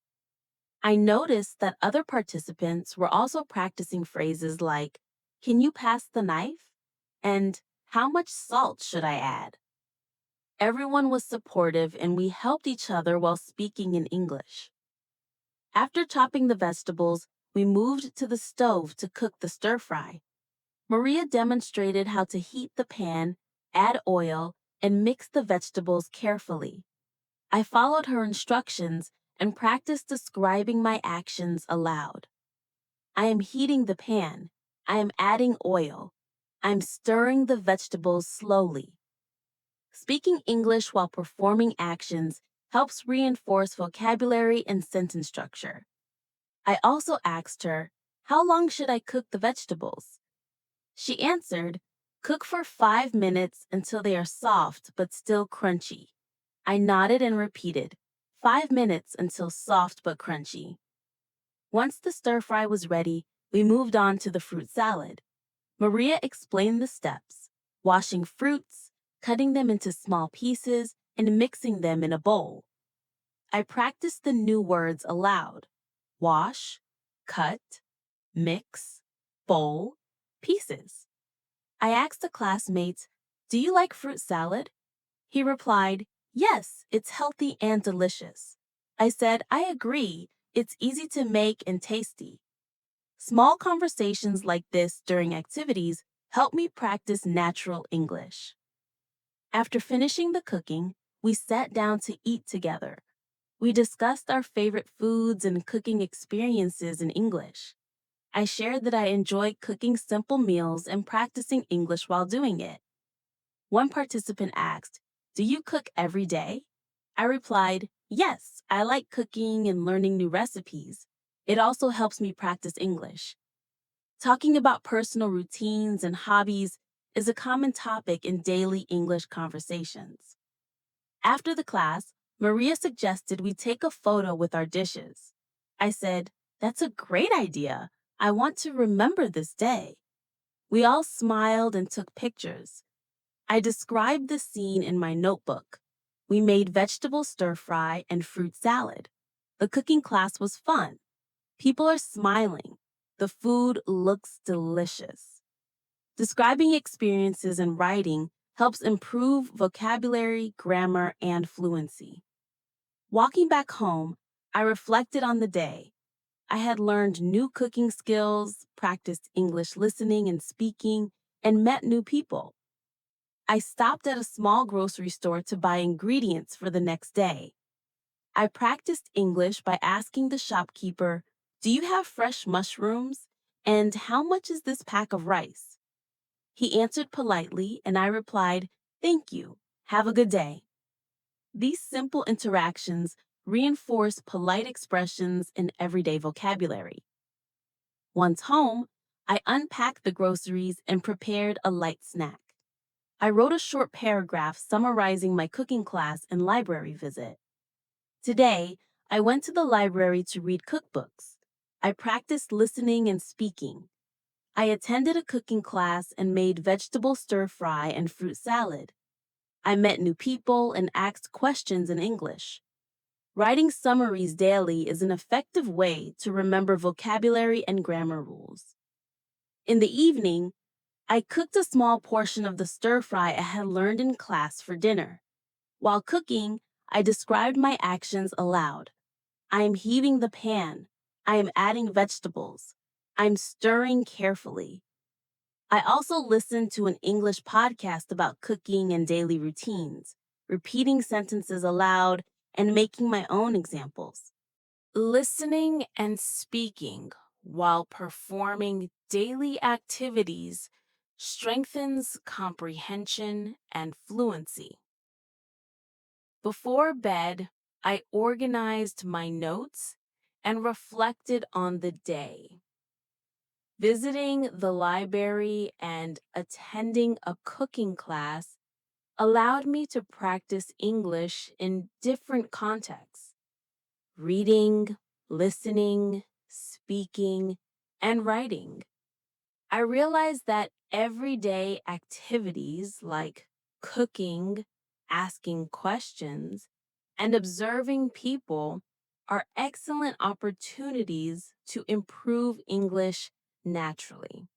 I noticed that other participants were also practicing phrases like, "Can you pass the knife?" and "How much salt should I add?" Everyone was supportive and we helped each other while speaking in English. After chopping the vegetables, we moved to the stove to cook the stir fry. Maria demonstrated how to heat the pan, add oil, and mix the vegetables carefully. I followed her instructions and practiced describing my actions aloud. I am heating the pan. I am adding oil. I'm stirring the vegetables slowly. Speaking English while performing actions helps reinforce vocabulary and sentence structure. I also asked her, "How long should I cook the vegetables?" She answered, "Cook for 5 minutes until they are soft but still crunchy." I nodded and repeated, 5 minutes until soft but crunchy. Once the stir fry was ready, we moved on to the fruit salad. Maria explained the steps: washing fruits, cutting them into small pieces, and mixing them in a bowl. I practiced the new words aloud: wash, cut, mix, bowl, pieces. I asked a classmate, "Do you like fruit salad?" He replied, "Yes, it's healthy and delicious." I said, "I agree. It's easy to make and tasty." Small conversations like this during activities help me practice natural English. After finishing the cooking, we sat down to eat together. We discussed our favorite foods and cooking experiences in English. I shared that I enjoy cooking simple meals and practicing English while doing it. One participant asked, "Do you cook every day?" I replied, "Yes, I like cooking and learning new recipes. It also helps me practice English." Talking about personal routines and hobbies is a common topic in daily English conversations. After the class, Maria suggested we take a photo with our dishes. I said, "That's a great idea. I want to remember this day." We all smiled and took pictures. I described the scene in my notebook. We made vegetable stir fry and fruit salad. The cooking class was fun. People are smiling. The food looks delicious. Describing experiences in writing helps improve vocabulary, grammar, and fluency. Walking back home, I reflected on the day. I had learned new cooking skills, practiced English listening and speaking, and met new people. I stopped at a small grocery store to buy ingredients for the next day. I practiced English by asking the shopkeeper, "Do you have fresh mushrooms? And how much is this pack of rice?" He answered politely, and I replied, "Thank you. Have a good day." These simple interactions reinforce polite expressions in everyday vocabulary. Once home, I unpacked the groceries and prepared a light snack. I wrote a short paragraph summarizing my cooking class and library visit. Today, I went to the library to read cookbooks. I practiced listening and speaking. I attended a cooking class and made vegetable stir fry and fruit salad. I met new people and asked questions in English. Writing summaries daily is an effective way to remember vocabulary and grammar rules. In the evening, I cooked a small portion of the stir fry I had learned in class for dinner. While cooking, I described my actions aloud. I am heating the pan. I am adding vegetables. I'm stirring carefully. I also listened to an English podcast about cooking and daily routines, repeating sentences aloud and making my own examples. Listening and speaking while performing daily activities strengthens comprehension and fluency. Before bed, I organized my notes and reflected on the day. Visiting the library and attending a cooking class allowed me to practice English in different contexts: reading, listening, speaking, and writing. I realized that everyday activities like cooking, asking questions, and observing people are excellent opportunities to improve English naturally.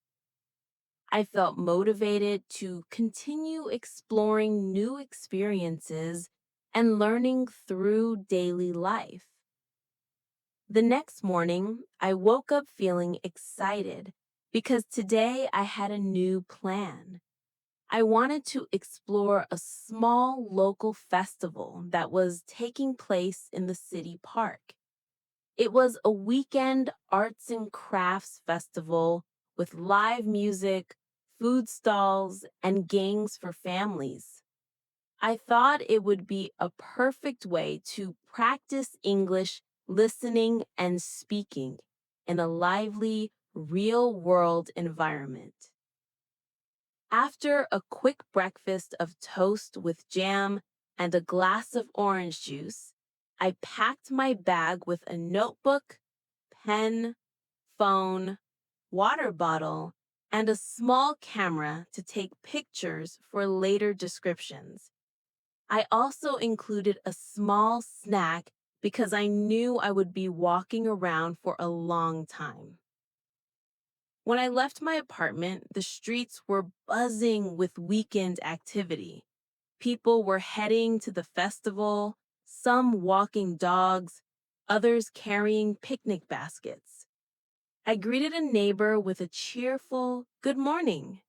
I felt motivated to continue exploring new experiences and learning through daily life. The next morning, I woke up feeling excited because today I had a new plan. I wanted to explore a small local festival that was taking place in the city park. It was a weekend arts and crafts festival with live music, food stalls, and games for families. I thought it would be a perfect way to practice English listening and speaking in a lively, real world environment. After a quick breakfast of toast with jam and a glass of orange juice, I packed my bag with a notebook, pen, phone, water bottle, and a small camera to take pictures for later descriptions. I also included a small snack because I knew I would be walking around for a long time. When I left my apartment, the streets were buzzing with weekend activity. People were heading to the festival, some walking dogs, others carrying picnic baskets. I greeted a neighbor with a cheerful "Good morning,"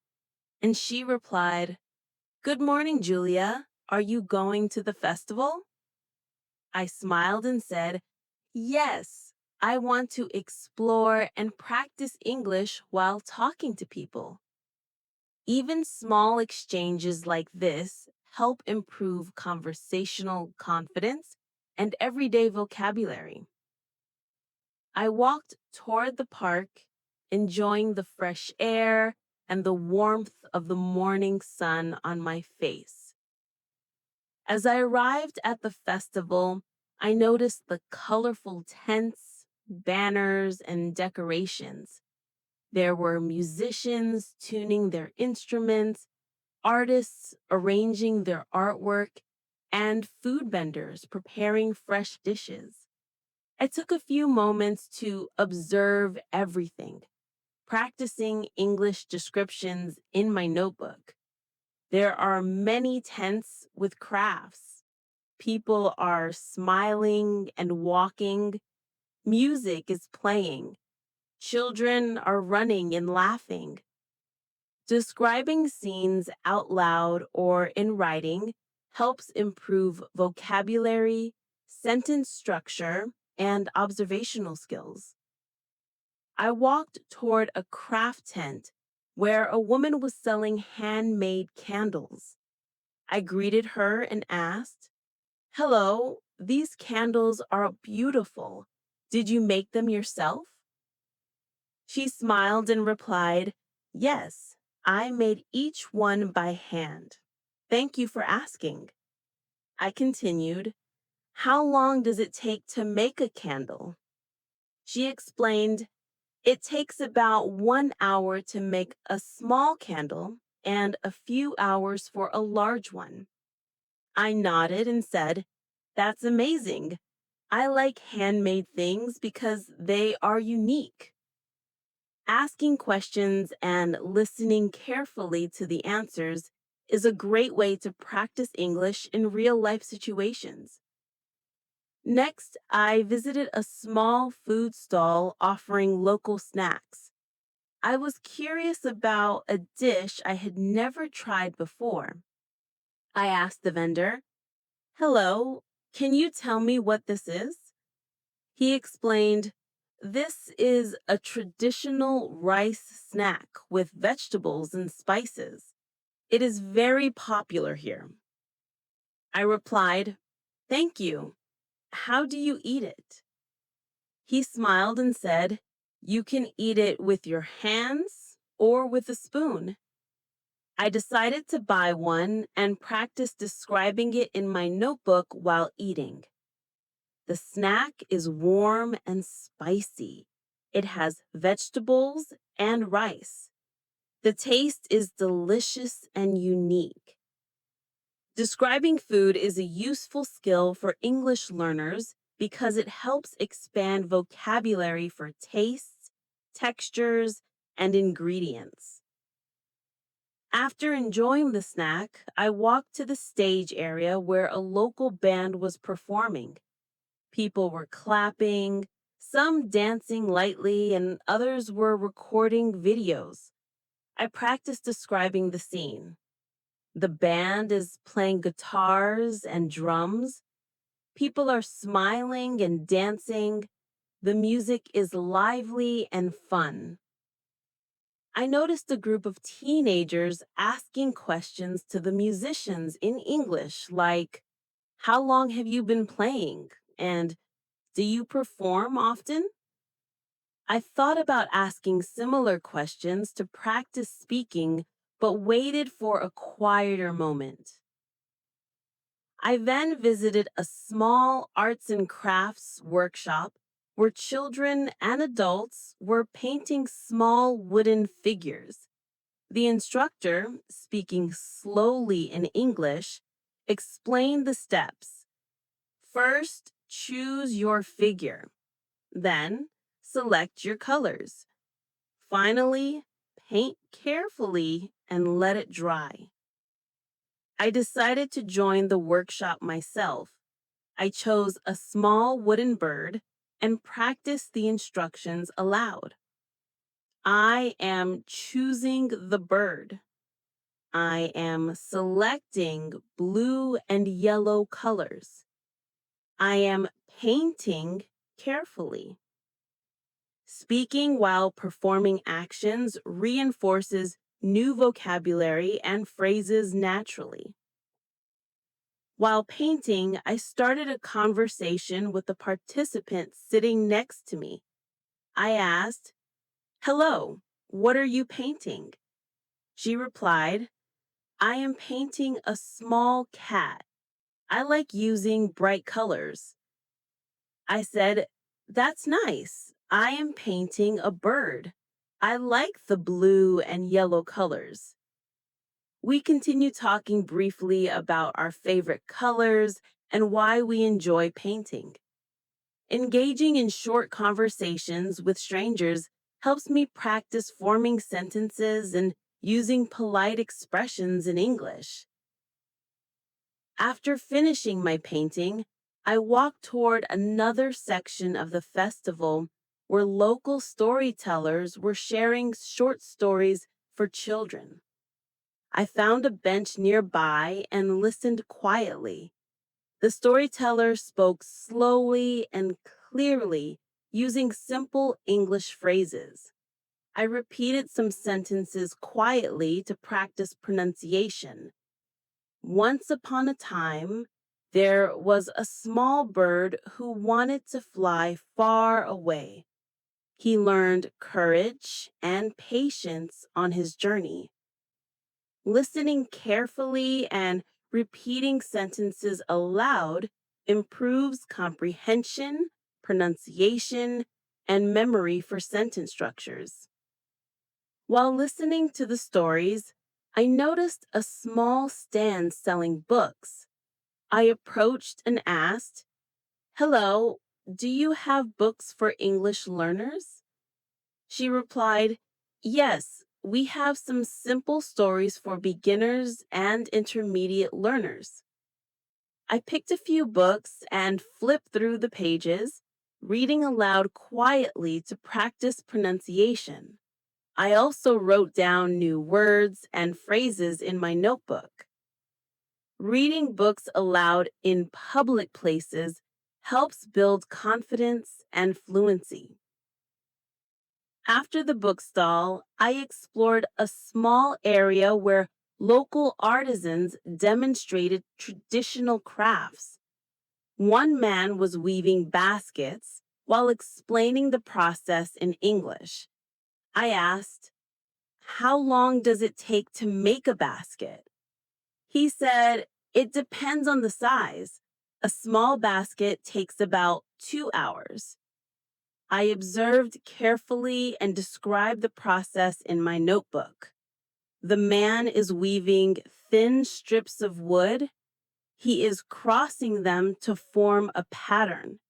and she replied, "Good morning, Julia. Are you going to the festival?" I smiled and said, "Yes, I want to explore and practice English while talking to people." Even small exchanges like this help improve conversational confidence and everyday vocabulary. I walked toward the park, enjoying the fresh air and the warmth of the morning sun on my face. As I arrived at the festival, I noticed the colorful tents, banners, and decorations. There were musicians tuning their instruments, artists arranging their artwork, and food vendors preparing fresh dishes. I took a few moments to observe everything. practicing English descriptions in my notebook. There are many tents with crafts. People are smiling and walking. Music is playing. Children are running and laughing. Describing scenes out loud or in writing helps improve vocabulary, sentence structure, and observational skills. I walked toward a craft tent where a woman was selling handmade candles. I greeted her and asked, "Hello, these candles are beautiful. Did you make them yourself?" She smiled and replied, "Yes, I made each one by hand. Thank you for asking." I continued, "How long does it take to make a candle?" She explained, "It takes about 1 hour to make a small candle and a few hours for a large one." I nodded and said, "That's amazing. I like handmade things because they are unique." Asking questions and listening carefully to the answers is a great way to practice English in real life situations. Next, I visited a small food stall offering local snacks. I was curious about a dish I had never tried before. I asked the vendor, "Hello, can you tell me what this is?" He explained, "This is a traditional rice snack with vegetables and spices. It is very popular here." I replied, "Thank you. How do you eat it?" He smiled and said, "You can eat it with your hands or with a spoon." I decided to buy one and practice describing it in my notebook while eating. The snack is warm and spicy. It has vegetables and rice. The taste is delicious and unique. Describing food is a useful skill for English learners because it helps expand vocabulary for tastes, textures, and ingredients. After enjoying the snack, I walked to the stage area where a local band was performing. People were clapping, some dancing lightly, and others were recording videos. I practiced describing the scene. The band is playing guitars and drums. People are smiling and dancing. The music is lively and fun. I noticed a group of teenagers asking questions to the musicians in English, like, "How long have you been playing?" And "Do you perform often?" I thought about asking similar questions to practice speaking, but waited for a quieter moment. I then visited a small arts and crafts workshop where children and adults were painting small wooden figures. The instructor, speaking slowly in English, explained the steps. First, choose your figure. Then, select your colors. Finally, paint carefully and let it dry. I decided to join the workshop myself. I chose a small wooden bird and practiced the instructions aloud. I am choosing the bird. I am selecting blue and yellow colors. I am painting carefully. Speaking while performing actions reinforces new vocabulary and phrases naturally. While painting, I started a conversation with the participant sitting next to me. I asked, "Hello, what are you painting?" She replied, "I am painting a small cat. I like using bright colors." I said, "That's nice. I am painting a bird. I like the blue and yellow colors." We continued talking briefly about our favorite colors and why we enjoy painting. Engaging in short conversations with strangers helps me practice forming sentences and using polite expressions in English. After finishing my painting, I walked toward another section of the festival where local storytellers were sharing short stories for children. I found a bench nearby and listened quietly. The storyteller spoke slowly and clearly using simple English phrases. I repeated some sentences quietly to practice pronunciation. Once upon a time, there was a small bird who wanted to fly far away. He learned courage and patience on his journey. Listening carefully and repeating sentences aloud improves comprehension, pronunciation, and memory for sentence structures. While listening to the stories, I noticed a small stand selling books. I approached and asked, "Hello, do you have books for English learners?" She replied, "Yes, we have some simple stories for beginners and intermediate learners." I picked a few books and flipped through the pages, reading aloud quietly to practice pronunciation. I also wrote down new words and phrases in my notebook. Reading books aloud in public places helps build confidence and fluency. After the bookstall, I explored a small area where local artisans demonstrated traditional crafts. One man was weaving baskets while explaining the process in English. I asked, "How long does it take to make a basket?" He said, "It depends on the size. A small basket takes about 2 hours." I observed carefully and described the process in my notebook. The man is weaving thin strips of wood. He is crossing them to form a pattern.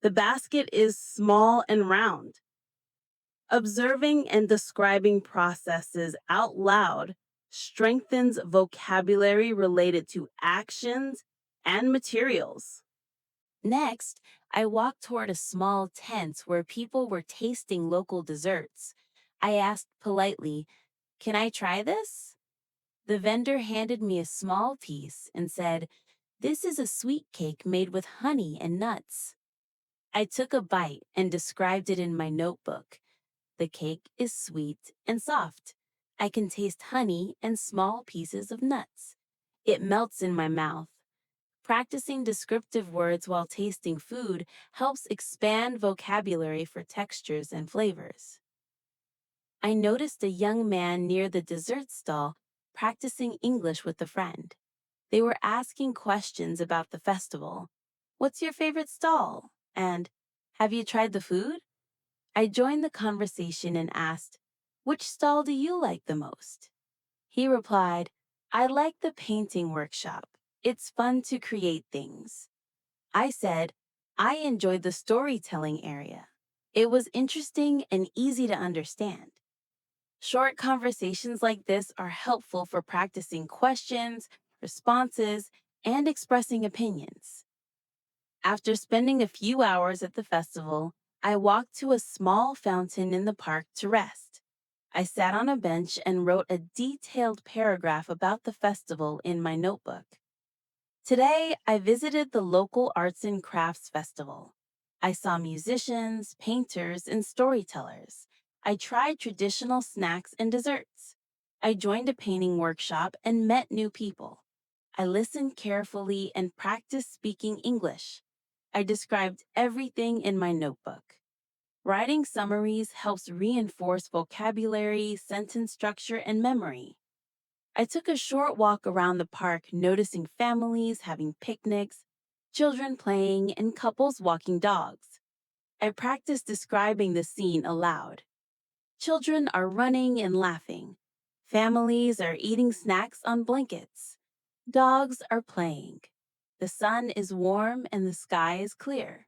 The basket is small and round. Observing and describing processes out loud strengthens vocabulary related to actions and materials. Next, I walked toward a small tent where people were tasting local desserts. I asked politely, "Can I try this?" The vendor handed me a small piece and said, "This is a sweet cake made with honey and nuts." I took a bite and described it in my notebook. The cake is sweet and soft. I can taste honey and small pieces of nuts. It melts in my mouth. Practicing descriptive words while tasting food helps expand vocabulary for textures and flavors. I noticed a young man near the dessert stall practicing English with a friend. They were asking questions about the festival. "What's your favorite stall?" And "Have you tried the food?" I joined the conversation and asked, "Which stall do you like the most?" He replied, "I like the painting workshop. It's fun to create things." I said, "I enjoyed the storytelling area. It was interesting and easy to understand." Short conversations like this are helpful for practicing questions, responses, and expressing opinions. After spending a few hours at the festival, I walked to a small fountain in the park to rest. I sat on a bench and wrote a detailed paragraph about the festival in my notebook. Today, I visited the local arts and crafts festival. I saw musicians, painters, and storytellers. I tried traditional snacks and desserts. I joined a painting workshop and met new people. I listened carefully and practiced speaking English. I described everything in my notebook. Writing summaries helps reinforce vocabulary, sentence structure, and memory. I took a short walk around the park, noticing families having picnics, children playing, and couples walking dogs. I practiced describing the scene aloud. Children are running and laughing. Families are eating snacks on blankets. Dogs are playing. The sun is warm and the sky is clear.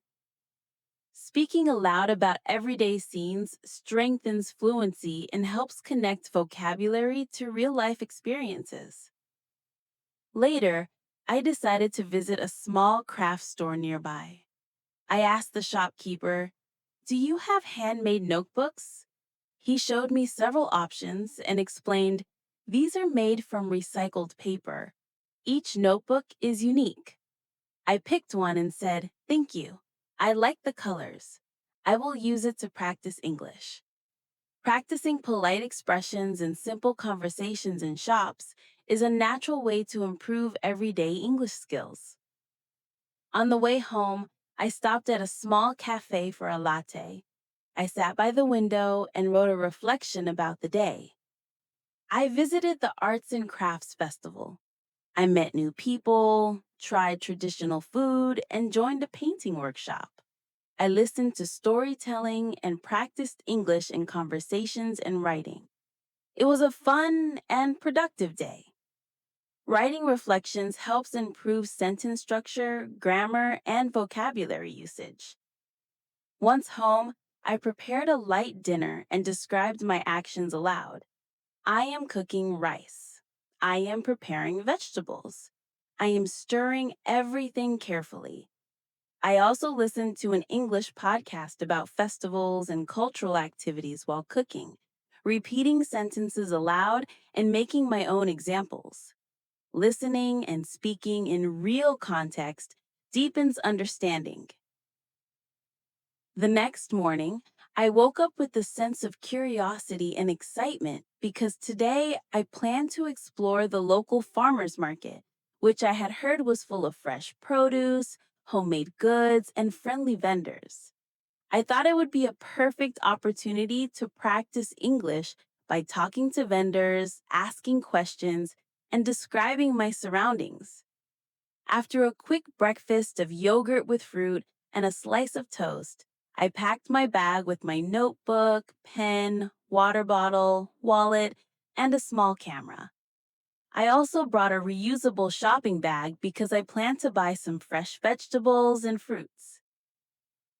Speaking aloud about everyday scenes strengthens fluency and helps connect vocabulary to real life experiences. Later, I decided to visit a small craft store nearby. I asked the shopkeeper, "Do you have handmade notebooks?" He showed me several options and explained, "These are made from recycled paper. Each notebook is unique." I picked one and said, "Thank you. I like the colors. I will use it to practice English." Practicing polite expressions and simple conversations in shops is a natural way to improve everyday English skills. On the way home, I stopped at a small cafe for a latte. I sat by the window and wrote a reflection about the day. I visited the Arts and Crafts Festival. I met new people, tried traditional food, and joined a painting workshop. I listened to storytelling and practiced English in conversations and writing. It was a fun and productive day. Writing reflections helps improve sentence structure, grammar, and vocabulary usage. Once home, I prepared a light dinner and described my actions aloud. I am cooking rice. I am preparing vegetables. I am stirring everything carefully. I also listened to an English podcast about festivals and cultural activities while cooking, repeating sentences aloud and making my own examples. Listening and speaking in real context deepens understanding. The next morning, I woke up with a sense of curiosity and excitement because today I planned to explore the local farmers market, which I had heard was full of fresh produce, homemade goods, and friendly vendors. I thought it would be a perfect opportunity to practice English by talking to vendors, asking questions, and describing my surroundings. After a quick breakfast of yogurt with fruit and a slice of toast, I packed my bag with my notebook, pen, water bottle, wallet, and a small camera. I also brought a reusable shopping bag because I planned to buy some fresh vegetables and fruits.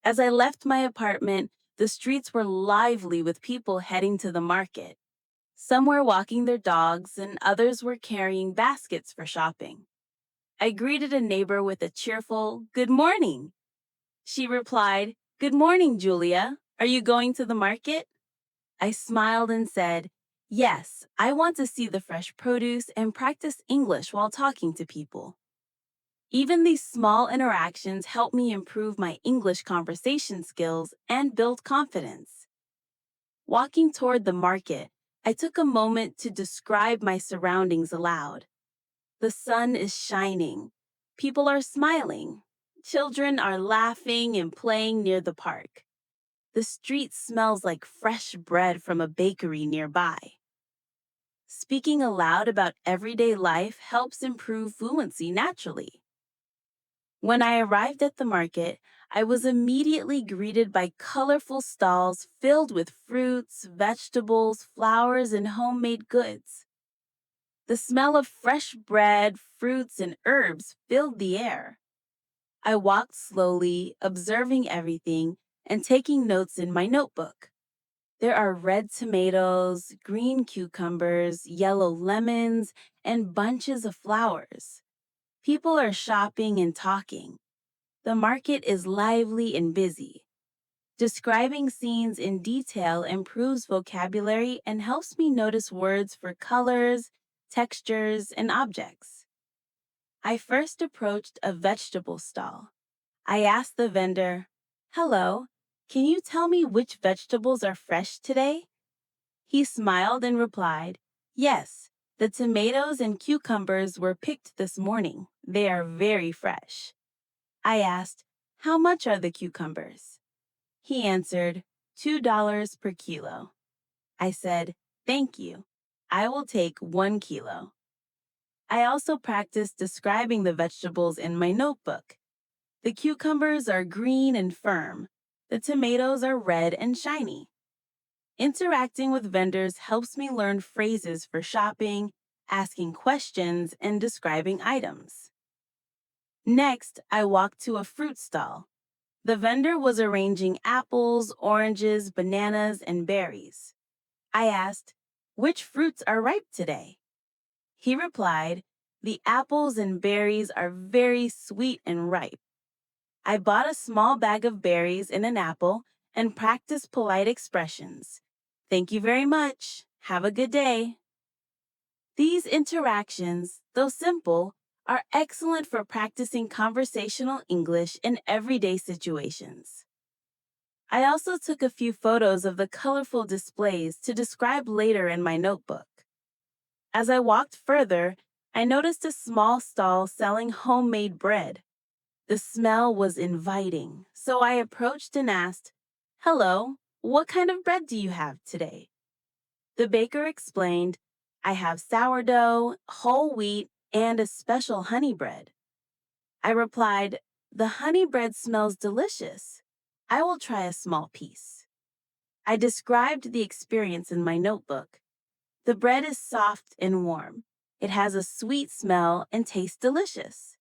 As I left my apartment, the streets were lively with people heading to the market. Some were walking their dogs, and others were carrying baskets for shopping. I greeted a neighbor with a cheerful, "Good morning." She replied, "Good morning, Julia. Are you going to the market?" I smiled and said, "Yes, I want to see the fresh produce and practice English while talking to people." Even these small interactions help me improve my English conversation skills and build confidence. Walking toward the market, I took a moment to describe my surroundings aloud. The sun is shining. People are smiling. Children are laughing and playing near the park. The street smells like fresh bread from a bakery nearby. Speaking aloud about everyday life helps improve fluency naturally. When I arrived at the market, I was immediately greeted by colorful stalls filled with fruits, vegetables, flowers, and homemade goods. The smell of fresh bread, fruits, and herbs filled the air. I walked slowly, observing everything and taking notes in my notebook. There are red tomatoes, green cucumbers, yellow lemons, and bunches of flowers. People are shopping and talking. The market is lively and busy. Describing scenes in detail improves vocabulary and helps me notice words for colors, textures, and objects. I first approached a vegetable stall. I asked the vendor, "Hello, can you tell me which vegetables are fresh today?" He smiled and replied, "Yes, the tomatoes and cucumbers were picked this morning. They are very fresh." I asked, "How much are the cucumbers?" He answered, $2 per kilo. I said, "Thank you. I will take 1 kilo." I also practiced describing the vegetables in my notebook. The cucumbers are green and firm. The tomatoes are red and shiny. Interacting with vendors helps me learn phrases for shopping, asking questions, and describing items. Next, I walked to a fruit stall. The vendor was arranging apples, oranges, bananas, and berries. I asked, "Which fruits are ripe today?" He replied, "The apples and berries are very sweet and ripe." I bought a small bag of berries and an apple and practiced polite expressions. "Thank you very much. Have a good day." These interactions, though simple, are excellent for practicing conversational English in everyday situations. I also took a few photos of the colorful displays to describe later in my notebook. As I walked further, I noticed a small stall selling homemade bread. The smell was inviting, so I approached and asked, "Hello, what kind of bread do you have today?" The baker explained, "I have sourdough, whole wheat, and a special honey bread." I replied, "The honey bread smells delicious. I will try a small piece." I described the experience in my notebook. The bread is soft and warm. It has a sweet smell and tastes delicious.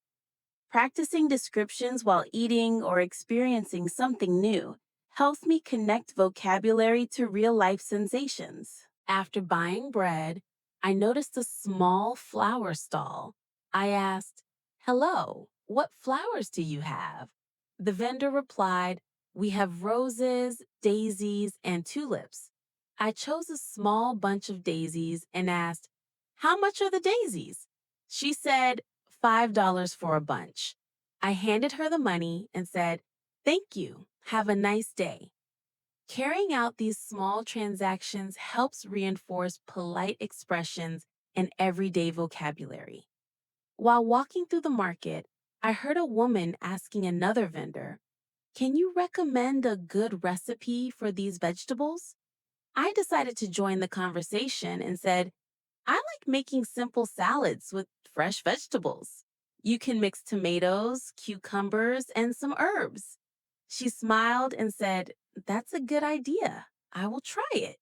Practicing descriptions while eating or experiencing something new helps me connect vocabulary to real life sensations. After buying bread, I noticed a small flower stall. I asked, "Hello, what flowers do you have?" The vendor replied, "We have roses, daisies, and tulips." I chose a small bunch of daisies and asked, "How much are the daisies?" She said, $5 for a bunch. I handed her the money and said, "Thank you. Have a nice day." Carrying out these small transactions helps reinforce polite expressions and everyday vocabulary. While walking through the market, I heard a woman asking another vendor, "Can you recommend a good recipe for these vegetables?" I decided to join the conversation and said, "I like making simple salads with fresh vegetables. You can mix tomatoes, cucumbers, and some herbs." She smiled and said, "That's a good idea. I will try it."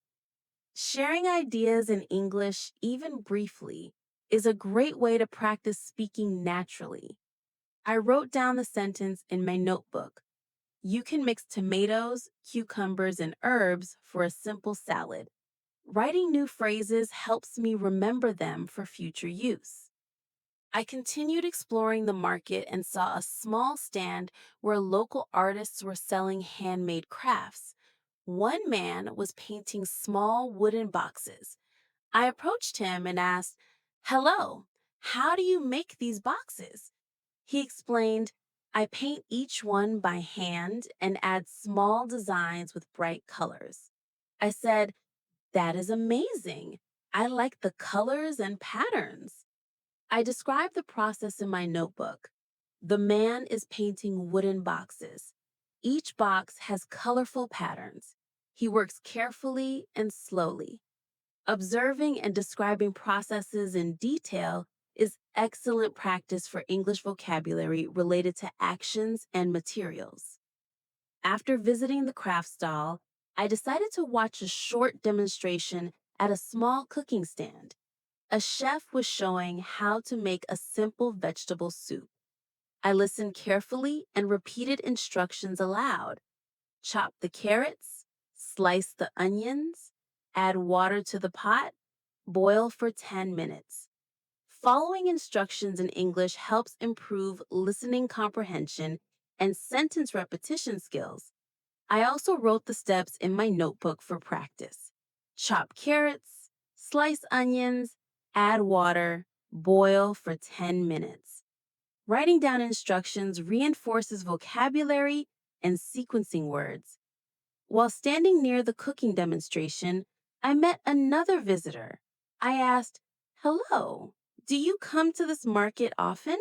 Sharing ideas in English, even briefly, is a great way to practice speaking naturally. I wrote down the sentence in my notebook. You can mix tomatoes, cucumbers, and herbs for a simple salad. Writing new phrases helps me remember them for future use. I continued exploring the market and saw a small stand where local artists were selling handmade crafts. One man was painting small wooden boxes. I approached him and asked, "Hello, how do you make these boxes?" He explained, "I paint each one by hand and add small designs with bright colors." I said, "That is amazing. I like the colors and patterns." I described the process in my notebook. The man is painting wooden boxes. Each box has colorful patterns. He works carefully and slowly. Observing and describing processes in detail is excellent practice for English vocabulary related to actions and materials. After visiting the craft stall, I decided to watch a short demonstration at a small cooking stand. A chef was showing how to make a simple vegetable soup. I listened carefully and repeated instructions aloud. Chop the carrots, slice the onions, add water to the pot, boil for 10 minutes. Following instructions in English helps improve listening comprehension and sentence repetition skills. I also wrote the steps in my notebook for practice. Chop carrots, slice onions, add water, boil for 10 minutes. Writing down instructions reinforces vocabulary and sequencing words. While standing near the cooking demonstration, I met another visitor. I asked, "Hello, do you come to this market often?"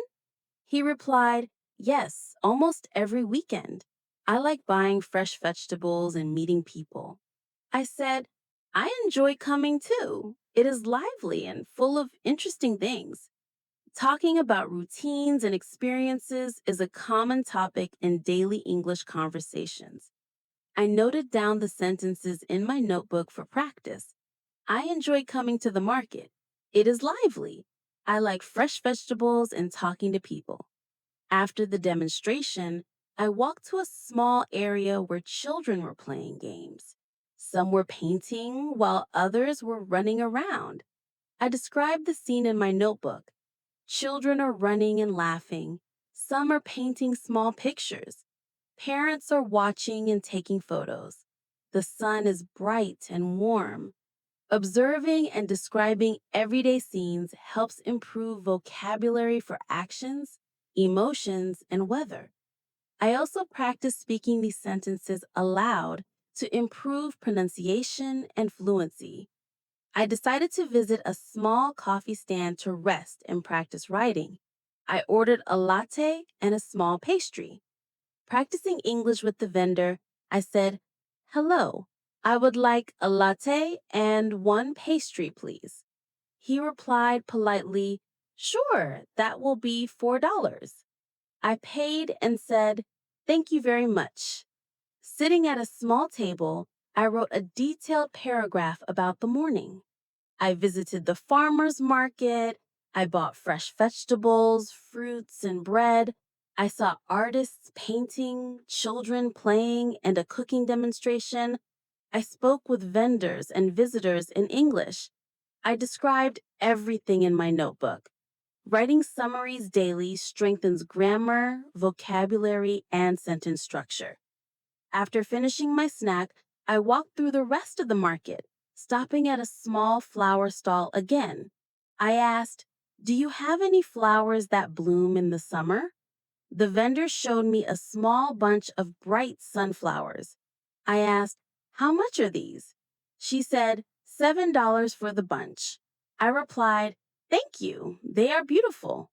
He replied, "Yes, almost every weekend. I like buying fresh vegetables and meeting people." I said, "I enjoy coming too. It is lively and full of interesting things." Talking about routines and experiences is a common topic in daily English conversations. I noted down the sentences in my notebook for practice. I enjoy coming to the market. It is lively. I like fresh vegetables and talking to people. After the demonstration, I walked to a small area where children were playing games. Some were painting while others were running around. I described the scene in my notebook. Children are running and laughing. Some are painting small pictures. Parents are watching and taking photos. The sun is bright and warm. Observing and describing everyday scenes helps improve vocabulary for actions, emotions, and weather. I also practice speaking these sentences aloud to improve pronunciation and fluency. I decided to visit a small coffee stand to rest and practice writing. I ordered a latte and a small pastry. Practicing English with the vendor, I said, "Hello, I would like a latte and one pastry, please." He replied politely, "Sure, that will be $4." I paid and said, "Thank you very much." Sitting at a small table, I wrote a detailed paragraph about the morning. I visited the farmer's market. I bought fresh vegetables, fruits, and bread. I saw artists painting, children playing, and a cooking demonstration. I spoke with vendors and visitors in English. I described everything in my notebook. Writing summaries daily strengthens grammar, vocabulary, and sentence structure. After finishing my snack, I walked through the rest of the market, stopping at a small flower stall again. I asked, "Do you have any flowers that bloom in the summer?" The vendor showed me a small bunch of bright sunflowers. I asked, "How much are these?" She said, $7 for the bunch. I replied, "Thank you. They are beautiful."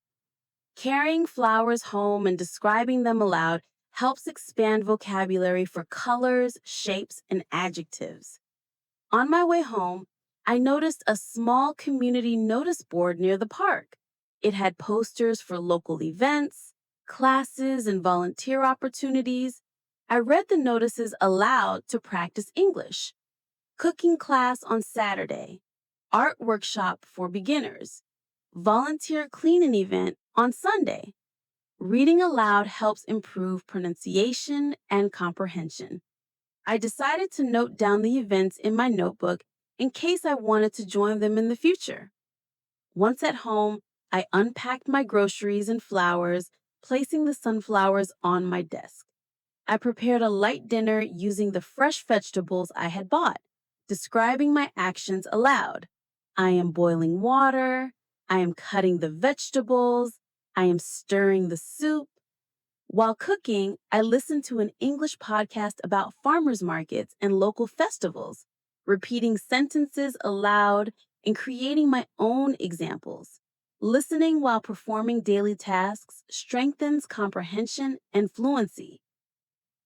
Carrying flowers home and describing them aloud helps expand vocabulary for colors, shapes, and adjectives. On my way home, I noticed a small community notice board near the park. It had posters for local events, classes, and volunteer opportunities. I read the notices aloud to practice English. Cooking class on Saturday, art workshop for beginners, volunteer cleaning event on Sunday. Reading aloud helps improve pronunciation and comprehension. I decided to note down the events in my notebook in case I wanted to join them in the future. Once at home, I unpacked my groceries and flowers, placing the sunflowers on my desk. I prepared a light dinner using the fresh vegetables I had bought, describing my actions aloud. I am boiling water. I am cutting the vegetables. I am stirring the soup. While cooking, I listened to an English podcast about farmers markets and local festivals, repeating sentences aloud and creating my own examples. Listening while performing daily tasks strengthens comprehension and fluency.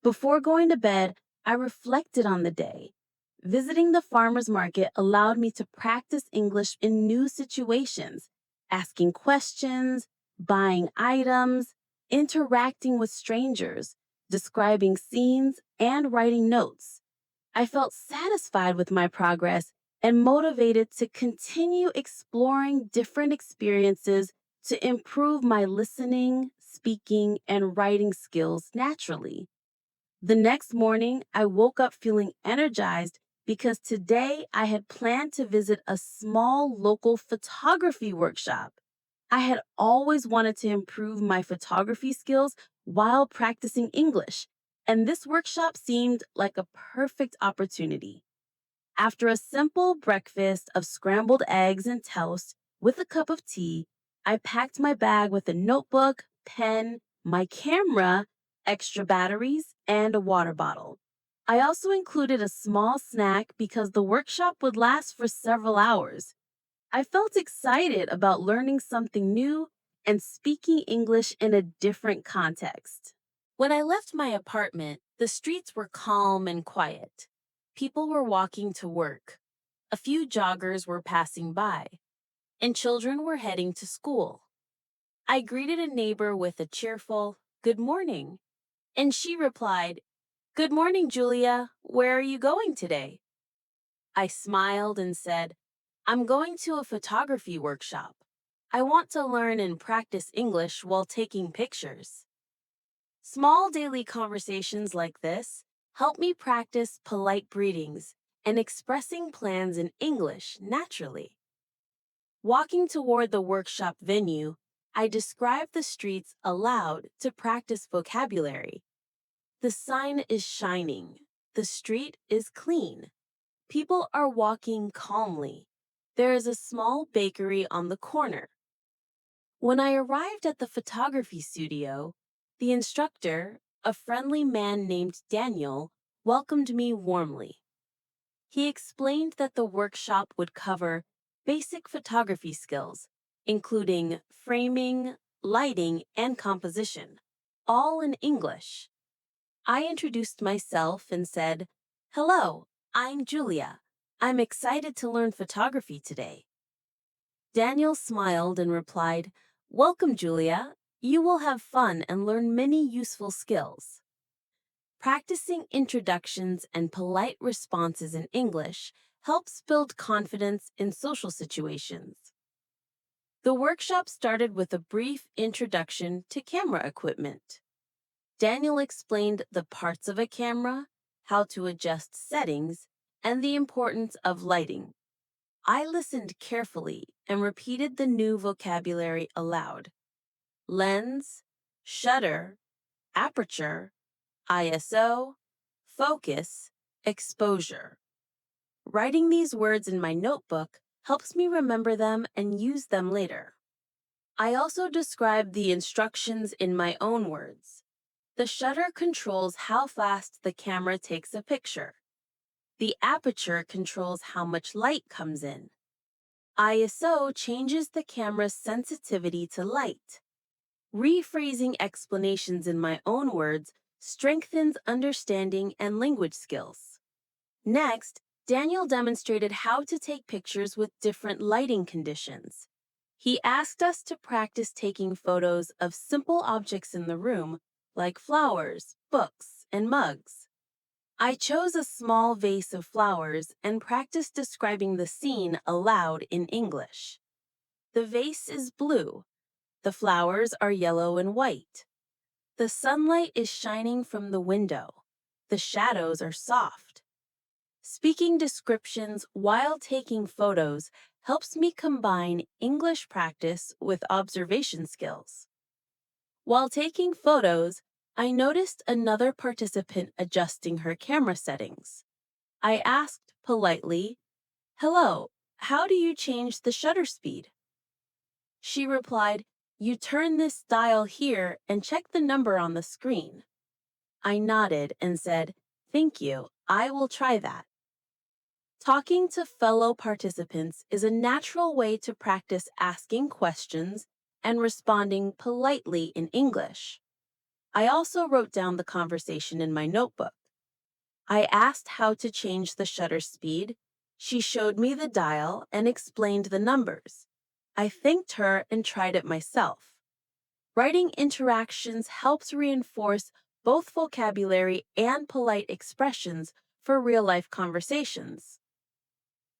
Before going to bed, I reflected on the day. Visiting the farmer's market allowed me to practice English in new situations, asking questions, buying items, interacting with strangers, describing scenes, and writing notes. I felt satisfied with my progress and motivated to continue exploring different experiences to improve my listening, speaking, and writing skills naturally. The next morning, I woke up feeling energized because today I had planned to visit a small local photography workshop. I had always wanted to improve my photography skills while practicing English, and this workshop seemed like a perfect opportunity. After a simple breakfast of scrambled eggs and toast with a cup of tea, I packed my bag with a notebook, pen, my camera, extra batteries, and a water bottle. I also included a small snack because the workshop would last for several hours. I felt excited about learning something new and speaking English in a different context. When I left my apartment, the streets were calm and quiet. People were walking to work. A few joggers were passing by, and children were heading to school. I greeted a neighbor with a cheerful, "Good morning," and she replied, "Good morning, Julia. Where are you going today?" I smiled and said, "I'm going to a photography workshop. I want to learn and practice English while taking pictures." Small daily conversations like this help me practice polite greetings and expressing plans in English naturally. Walking toward the workshop venue, I describe the streets aloud to practice vocabulary. The sign is shining. The street is clean. People are walking calmly. There is a small bakery on the corner. When I arrived at the photography studio, the instructor, a friendly man named Daniel, welcomed me warmly. He explained that the workshop would cover basic photography skills, including framing, lighting, and composition, all in English. I introduced myself and said, "Hello, I'm Julia. I'm excited to learn photography today." Daniel smiled and replied, "Welcome, Julia. You will have fun and learn many useful skills." Practicing introductions and polite responses in English helps build confidence in social situations. The workshop started with a brief introduction to camera equipment. Daniel explained the parts of a camera, how to adjust settings, and the importance of lighting. I listened carefully and repeated the new vocabulary aloud: lens, shutter, aperture, ISO, focus, exposure. Writing these words in my notebook helps me remember them and use them later. I also described the instructions in my own words. The shutter controls how fast the camera takes a picture. The aperture controls how much light comes in. ISO changes the camera's sensitivity to light. Rephrasing explanations in my own words strengthens understanding and language skills. Next, Daniel demonstrated how to take pictures with different lighting conditions. He asked us to practice taking photos of simple objects in the room, like flowers, books, and mugs. I chose a small vase of flowers and practiced describing the scene aloud in English. The vase is blue. The flowers are yellow and white. The sunlight is shining from the window. The shadows are soft. Speaking descriptions while taking photos helps me combine English practice with observation skills. While taking photos, I noticed another participant adjusting her camera settings. I asked politely, "Hello, how do you change the shutter speed?" She replied, "You turn this dial here and check the number on the screen." I nodded and said, "Thank you, I will try that." Talking to fellow participants is a natural way to practice asking questions and responding politely in English. I also wrote down the conversation in my notebook. I asked how to change the shutter speed. She showed me the dial and explained the numbers. I thanked her and tried it myself. Writing interactions helps reinforce both vocabulary and polite expressions for real-life conversations.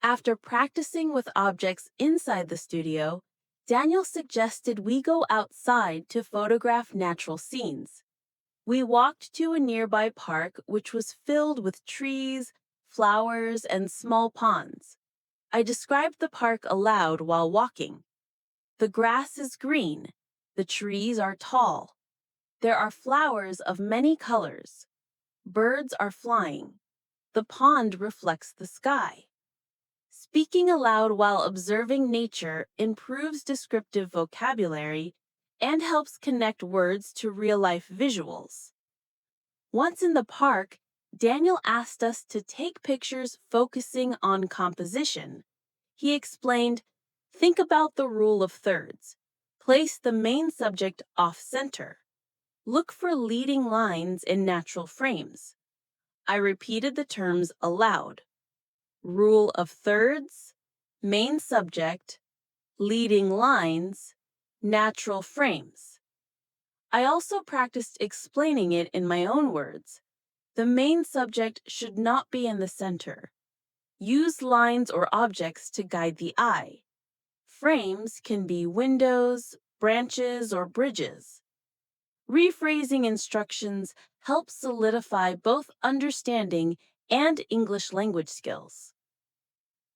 After practicing with objects inside the studio, Daniel suggested we go outside to photograph natural scenes. We walked to a nearby park which was filled with trees, flowers, and small ponds. I described the park aloud while walking. The grass is green. The trees are tall. There are flowers of many colors. Birds are flying. The pond reflects the sky. Speaking aloud while observing nature improves descriptive vocabulary and helps connect words to real-life visuals. Once in the park, Daniel asked us to take pictures focusing on composition. He explained, "Think about the rule of thirds. Place the main subject off-center. Look for leading lines in natural frames." I repeated the terms aloud. Rule of thirds, main subject, leading lines, natural frames. I also practiced explaining it in my own words. The main subject should not be in the center. Use lines or objects to guide the eye. Frames can be windows, branches, or bridges. Rephrasing instructions helps solidify both understanding and English language skills.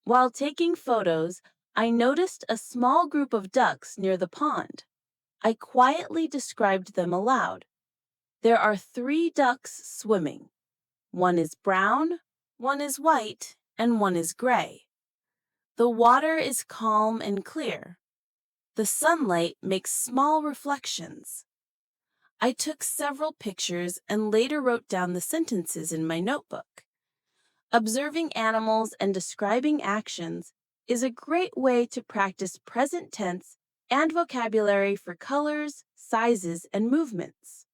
While taking photos, I noticed a small group of ducks near the pond. I quietly described them aloud. There are 3 ducks swimming. One is brown, one is white, and one is gray. The water is calm and clear. The sunlight makes small reflections. I took several pictures and later wrote down the sentences in my notebook. Observing animals and describing actions is a great way to practice present tense and vocabulary for colors, sizes, and movements.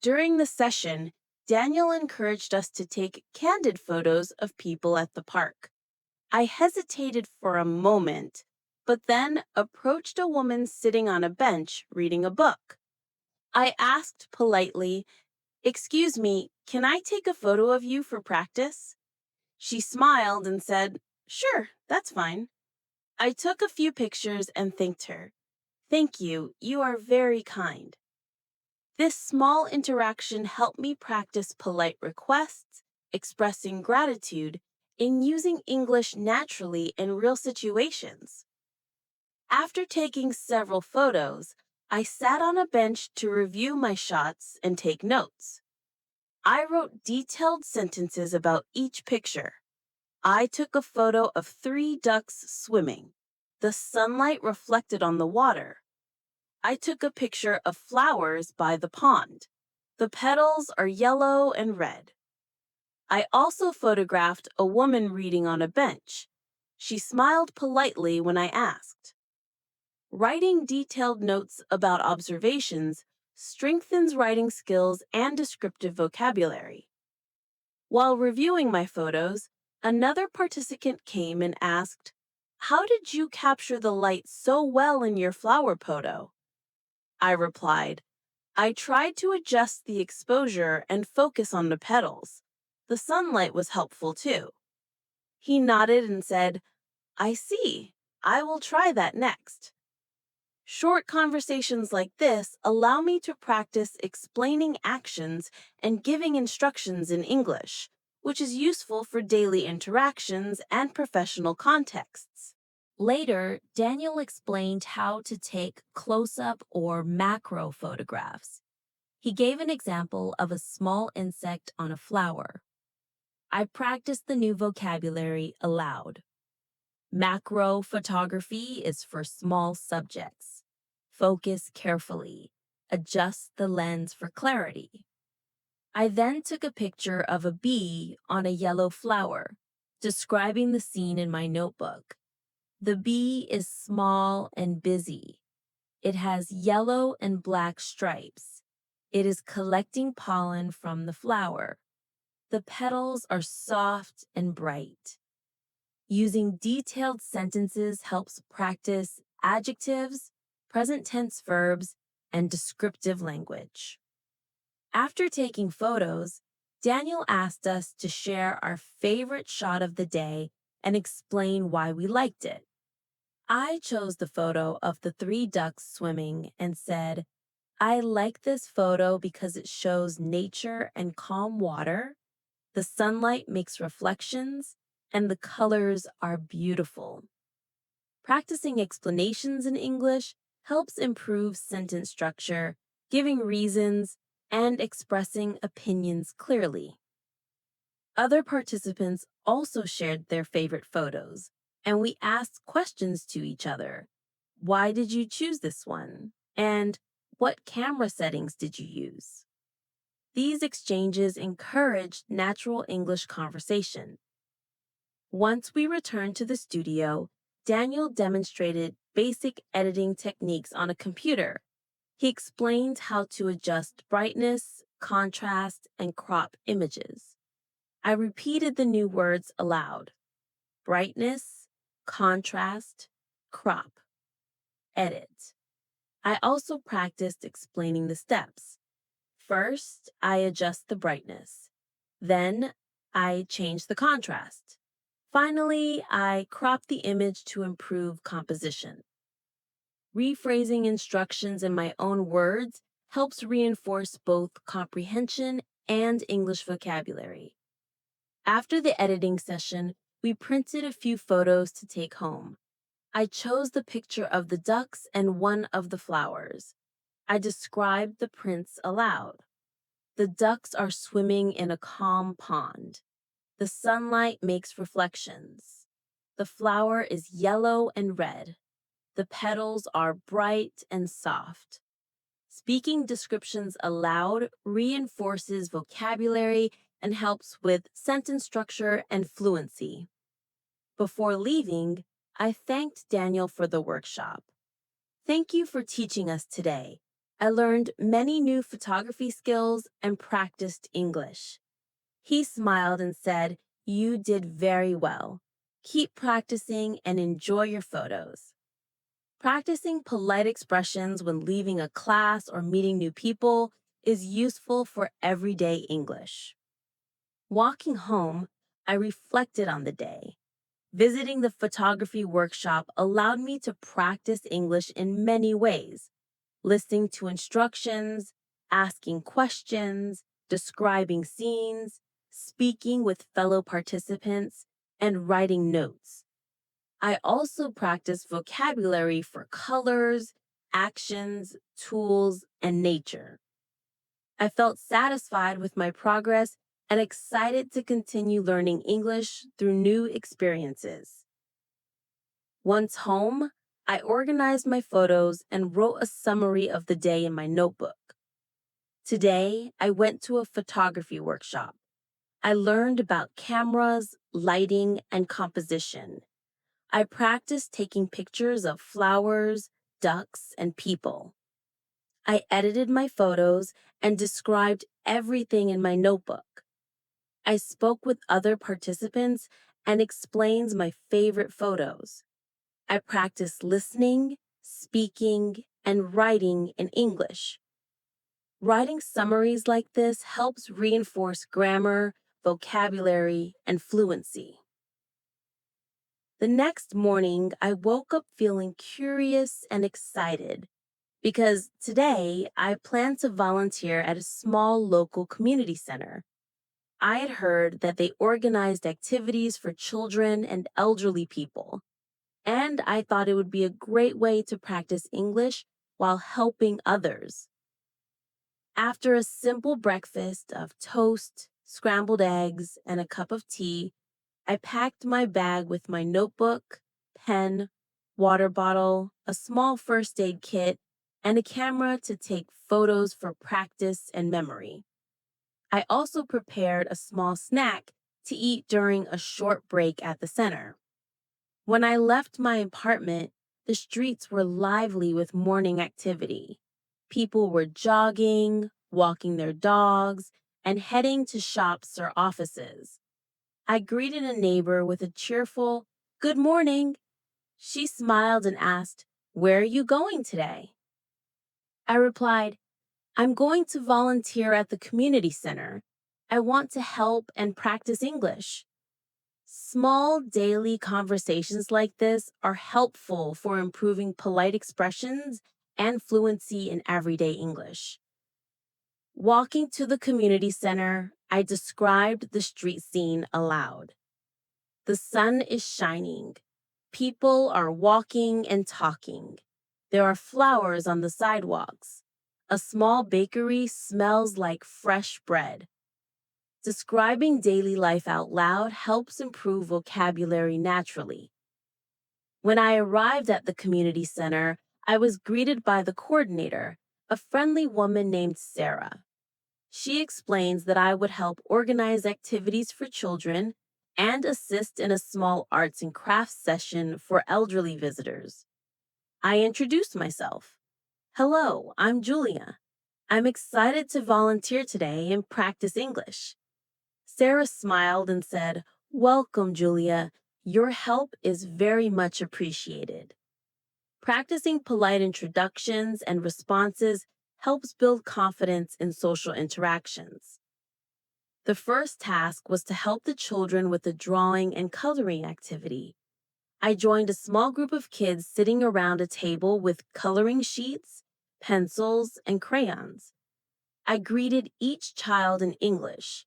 During the session, Daniel encouraged us to take candid photos of people at the park. I hesitated for a moment, but then approached a woman sitting on a bench reading a book. I asked politely, "Excuse me, can I take a photo of you for practice?" She smiled and said, "Sure, that's fine." I took a few pictures and thanked her. "Thank you, you are very kind." This small interaction helped me practice polite requests, expressing gratitude, and using English naturally in real situations. After taking several photos, I sat on a bench to review my shots and take notes. I wrote detailed sentences about each picture. I took a photo of 3 ducks swimming. The sunlight reflected on the water. I took a picture of flowers by the pond. The petals are yellow and red. I also photographed a woman reading on a bench. She smiled politely when I asked. Writing detailed notes about observations strengthens writing skills and descriptive vocabulary. While reviewing my photos, another participant came and asked, "How did you capture the light so well in your flower photo?" I replied, "I tried to adjust the exposure and focus on the petals. The sunlight was helpful too." He nodded and said, "I see. I will try that next." Short conversations like this allow me to practice explaining actions and giving instructions in English, which is useful for daily interactions and professional contexts. Later, Daniel explained how to take close-up or macro photographs. He gave an example of a small insect on a flower. I practiced the new vocabulary aloud. Macro photography is for small subjects. Focus carefully. Adjust the lens for clarity. I then took a picture of a bee on a yellow flower, describing the scene in my notebook. The bee is small and busy. It has yellow and black stripes. It is collecting pollen from the flower. The petals are soft and bright. Using detailed sentences helps practice adjectives, present tense verbs, and descriptive language. After taking photos, Daniel asked us to share our favorite shot of the day and explain why we liked it. I chose the photo of the 3 ducks swimming and said, "I like this photo because it shows nature and calm water. The sunlight makes reflections, and the colors are beautiful." Practicing explanations in English helps improve sentence structure, giving reasons, and expressing opinions clearly. Other participants also shared their favorite photos, and we asked questions to each other. "Why did you choose this one?" And "What camera settings did you use?" These exchanges encouraged natural English conversation. Once we returned to the studio, Daniel demonstrated basic editing techniques on a computer. He explained how to adjust brightness, contrast, and crop images. I repeated the new words aloud: brightness, contrast, crop, edit. I also practiced explaining the steps. First, I adjust the brightness. Then, I change the contrast. Finally, I crop the image to improve composition. Rephrasing instructions in my own words helps reinforce both comprehension and English vocabulary. After the editing session, we printed a few photos to take home. I chose the picture of the ducks and one of the flowers. I described the prints aloud. The ducks are swimming in a calm pond. The sunlight makes reflections. The flower is yellow and red. The petals are bright and soft. Speaking descriptions aloud reinforces vocabulary and helps with sentence structure and fluency. Before leaving, I thanked Daniel for the workshop. Thank you for teaching us today. I learned many new photography skills and practiced English. He smiled and said, "You did very well. Keep practicing and enjoy your photos." Practicing polite expressions when leaving a class or meeting new people is useful for everyday English. Walking home, I reflected on the day. Visiting the photography workshop allowed me to practice English in many ways, listening to instructions, asking questions, describing scenes, speaking with fellow participants, and writing notes. I also practiced vocabulary for colors, actions, tools, and nature. I felt satisfied with my progress and excited to continue learning English through new experiences. Once home, I organized my photos and wrote a summary of the day in my notebook. Today, I went to a photography workshop. I learned about cameras, lighting, and composition. I practiced taking pictures of flowers, ducks, and people. I edited my photos and described everything in my notebook. I spoke with other participants and explained my favorite photos. I practiced listening, speaking, and writing in English. Writing summaries like this helps reinforce grammar, vocabulary, and fluency. The next morning, I woke up feeling curious and excited because today I plan to volunteer at a small local community center. I had heard that they organized activities for children and elderly people, and I thought it would be a great way to practice English while helping others. After a simple breakfast of toast, scrambled eggs, and a cup of tea, I packed my bag with my notebook, pen, water bottle, a small first aid kit, and a camera to take photos for practice and memory. I also prepared a small snack to eat during a short break at the center. When I left my apartment, the streets were lively with morning activity. People were jogging, walking their dogs, and heading to shops or offices. I greeted a neighbor with a cheerful, "Good morning." She smiled and asked, "Where are you going today?" I replied, "I'm going to volunteer at the community center. I want to help and practice English." Small daily conversations like this are helpful for improving polite expressions and fluency in everyday English. Walking to the community center, I described the street scene aloud. The sun is shining. People are walking and talking. There are flowers on the sidewalks. A small bakery smells like fresh bread. Describing daily life out loud helps improve vocabulary naturally. When I arrived at the community center, I was greeted by the coordinator, a friendly woman named Sarah. She explains that I would help organize activities for children and assist in a small arts and crafts session for elderly visitors. I introduced myself. "Hello, I'm Julia. I'm excited to volunteer today and practice English." Sarah smiled and said, "Welcome, Julia. Your help is very much appreciated." Practicing polite introductions and responses helps build confidence in social interactions. The first task was to help the children with the drawing and coloring activity. I joined a small group of kids sitting around a table with coloring sheets, pencils, and crayons. I greeted each child in English.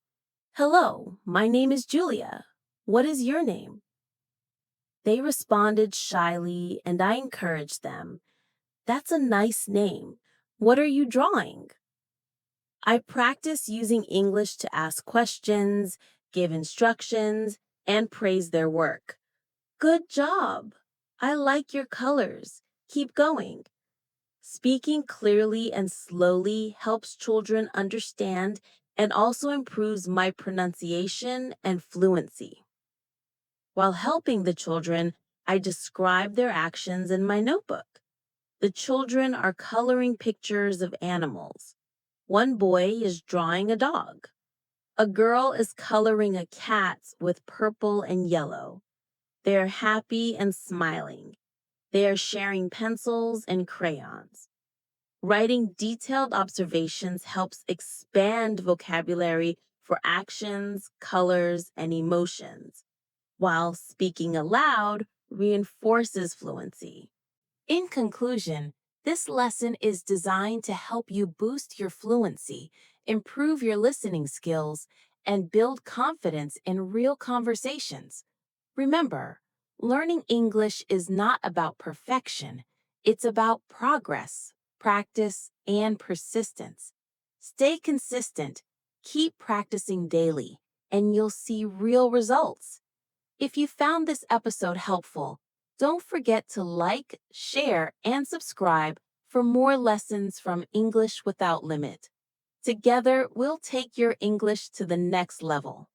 Hello, my name is Julia. What is your name? They responded shyly, and I encouraged them. That's a nice name. What are you drawing? I practice using English to ask questions, give instructions, and praise their work. Good job! I like your colors. Keep going. Speaking clearly and slowly helps children understand and also improves my pronunciation and fluency. While helping the children, I describe their actions in my notebook. The children are coloring pictures of animals. One boy is drawing a dog. A girl is coloring a cat with purple and yellow. They are happy and smiling. They are sharing pencils and crayons. Writing detailed observations helps expand vocabulary for actions, colors, and emotions, while speaking aloud reinforces fluency. In conclusion, this lesson is designed to help you boost your fluency, improve your listening skills, and build confidence in real conversations. Remember, learning English is not about perfection, it's about progress, practice, and persistence. Stay consistent, keep practicing daily, and you'll see real results. If you found this episode helpful, don't forget to like, share, and subscribe for more lessons from English Without Limit. Together, we'll take your English to the next level.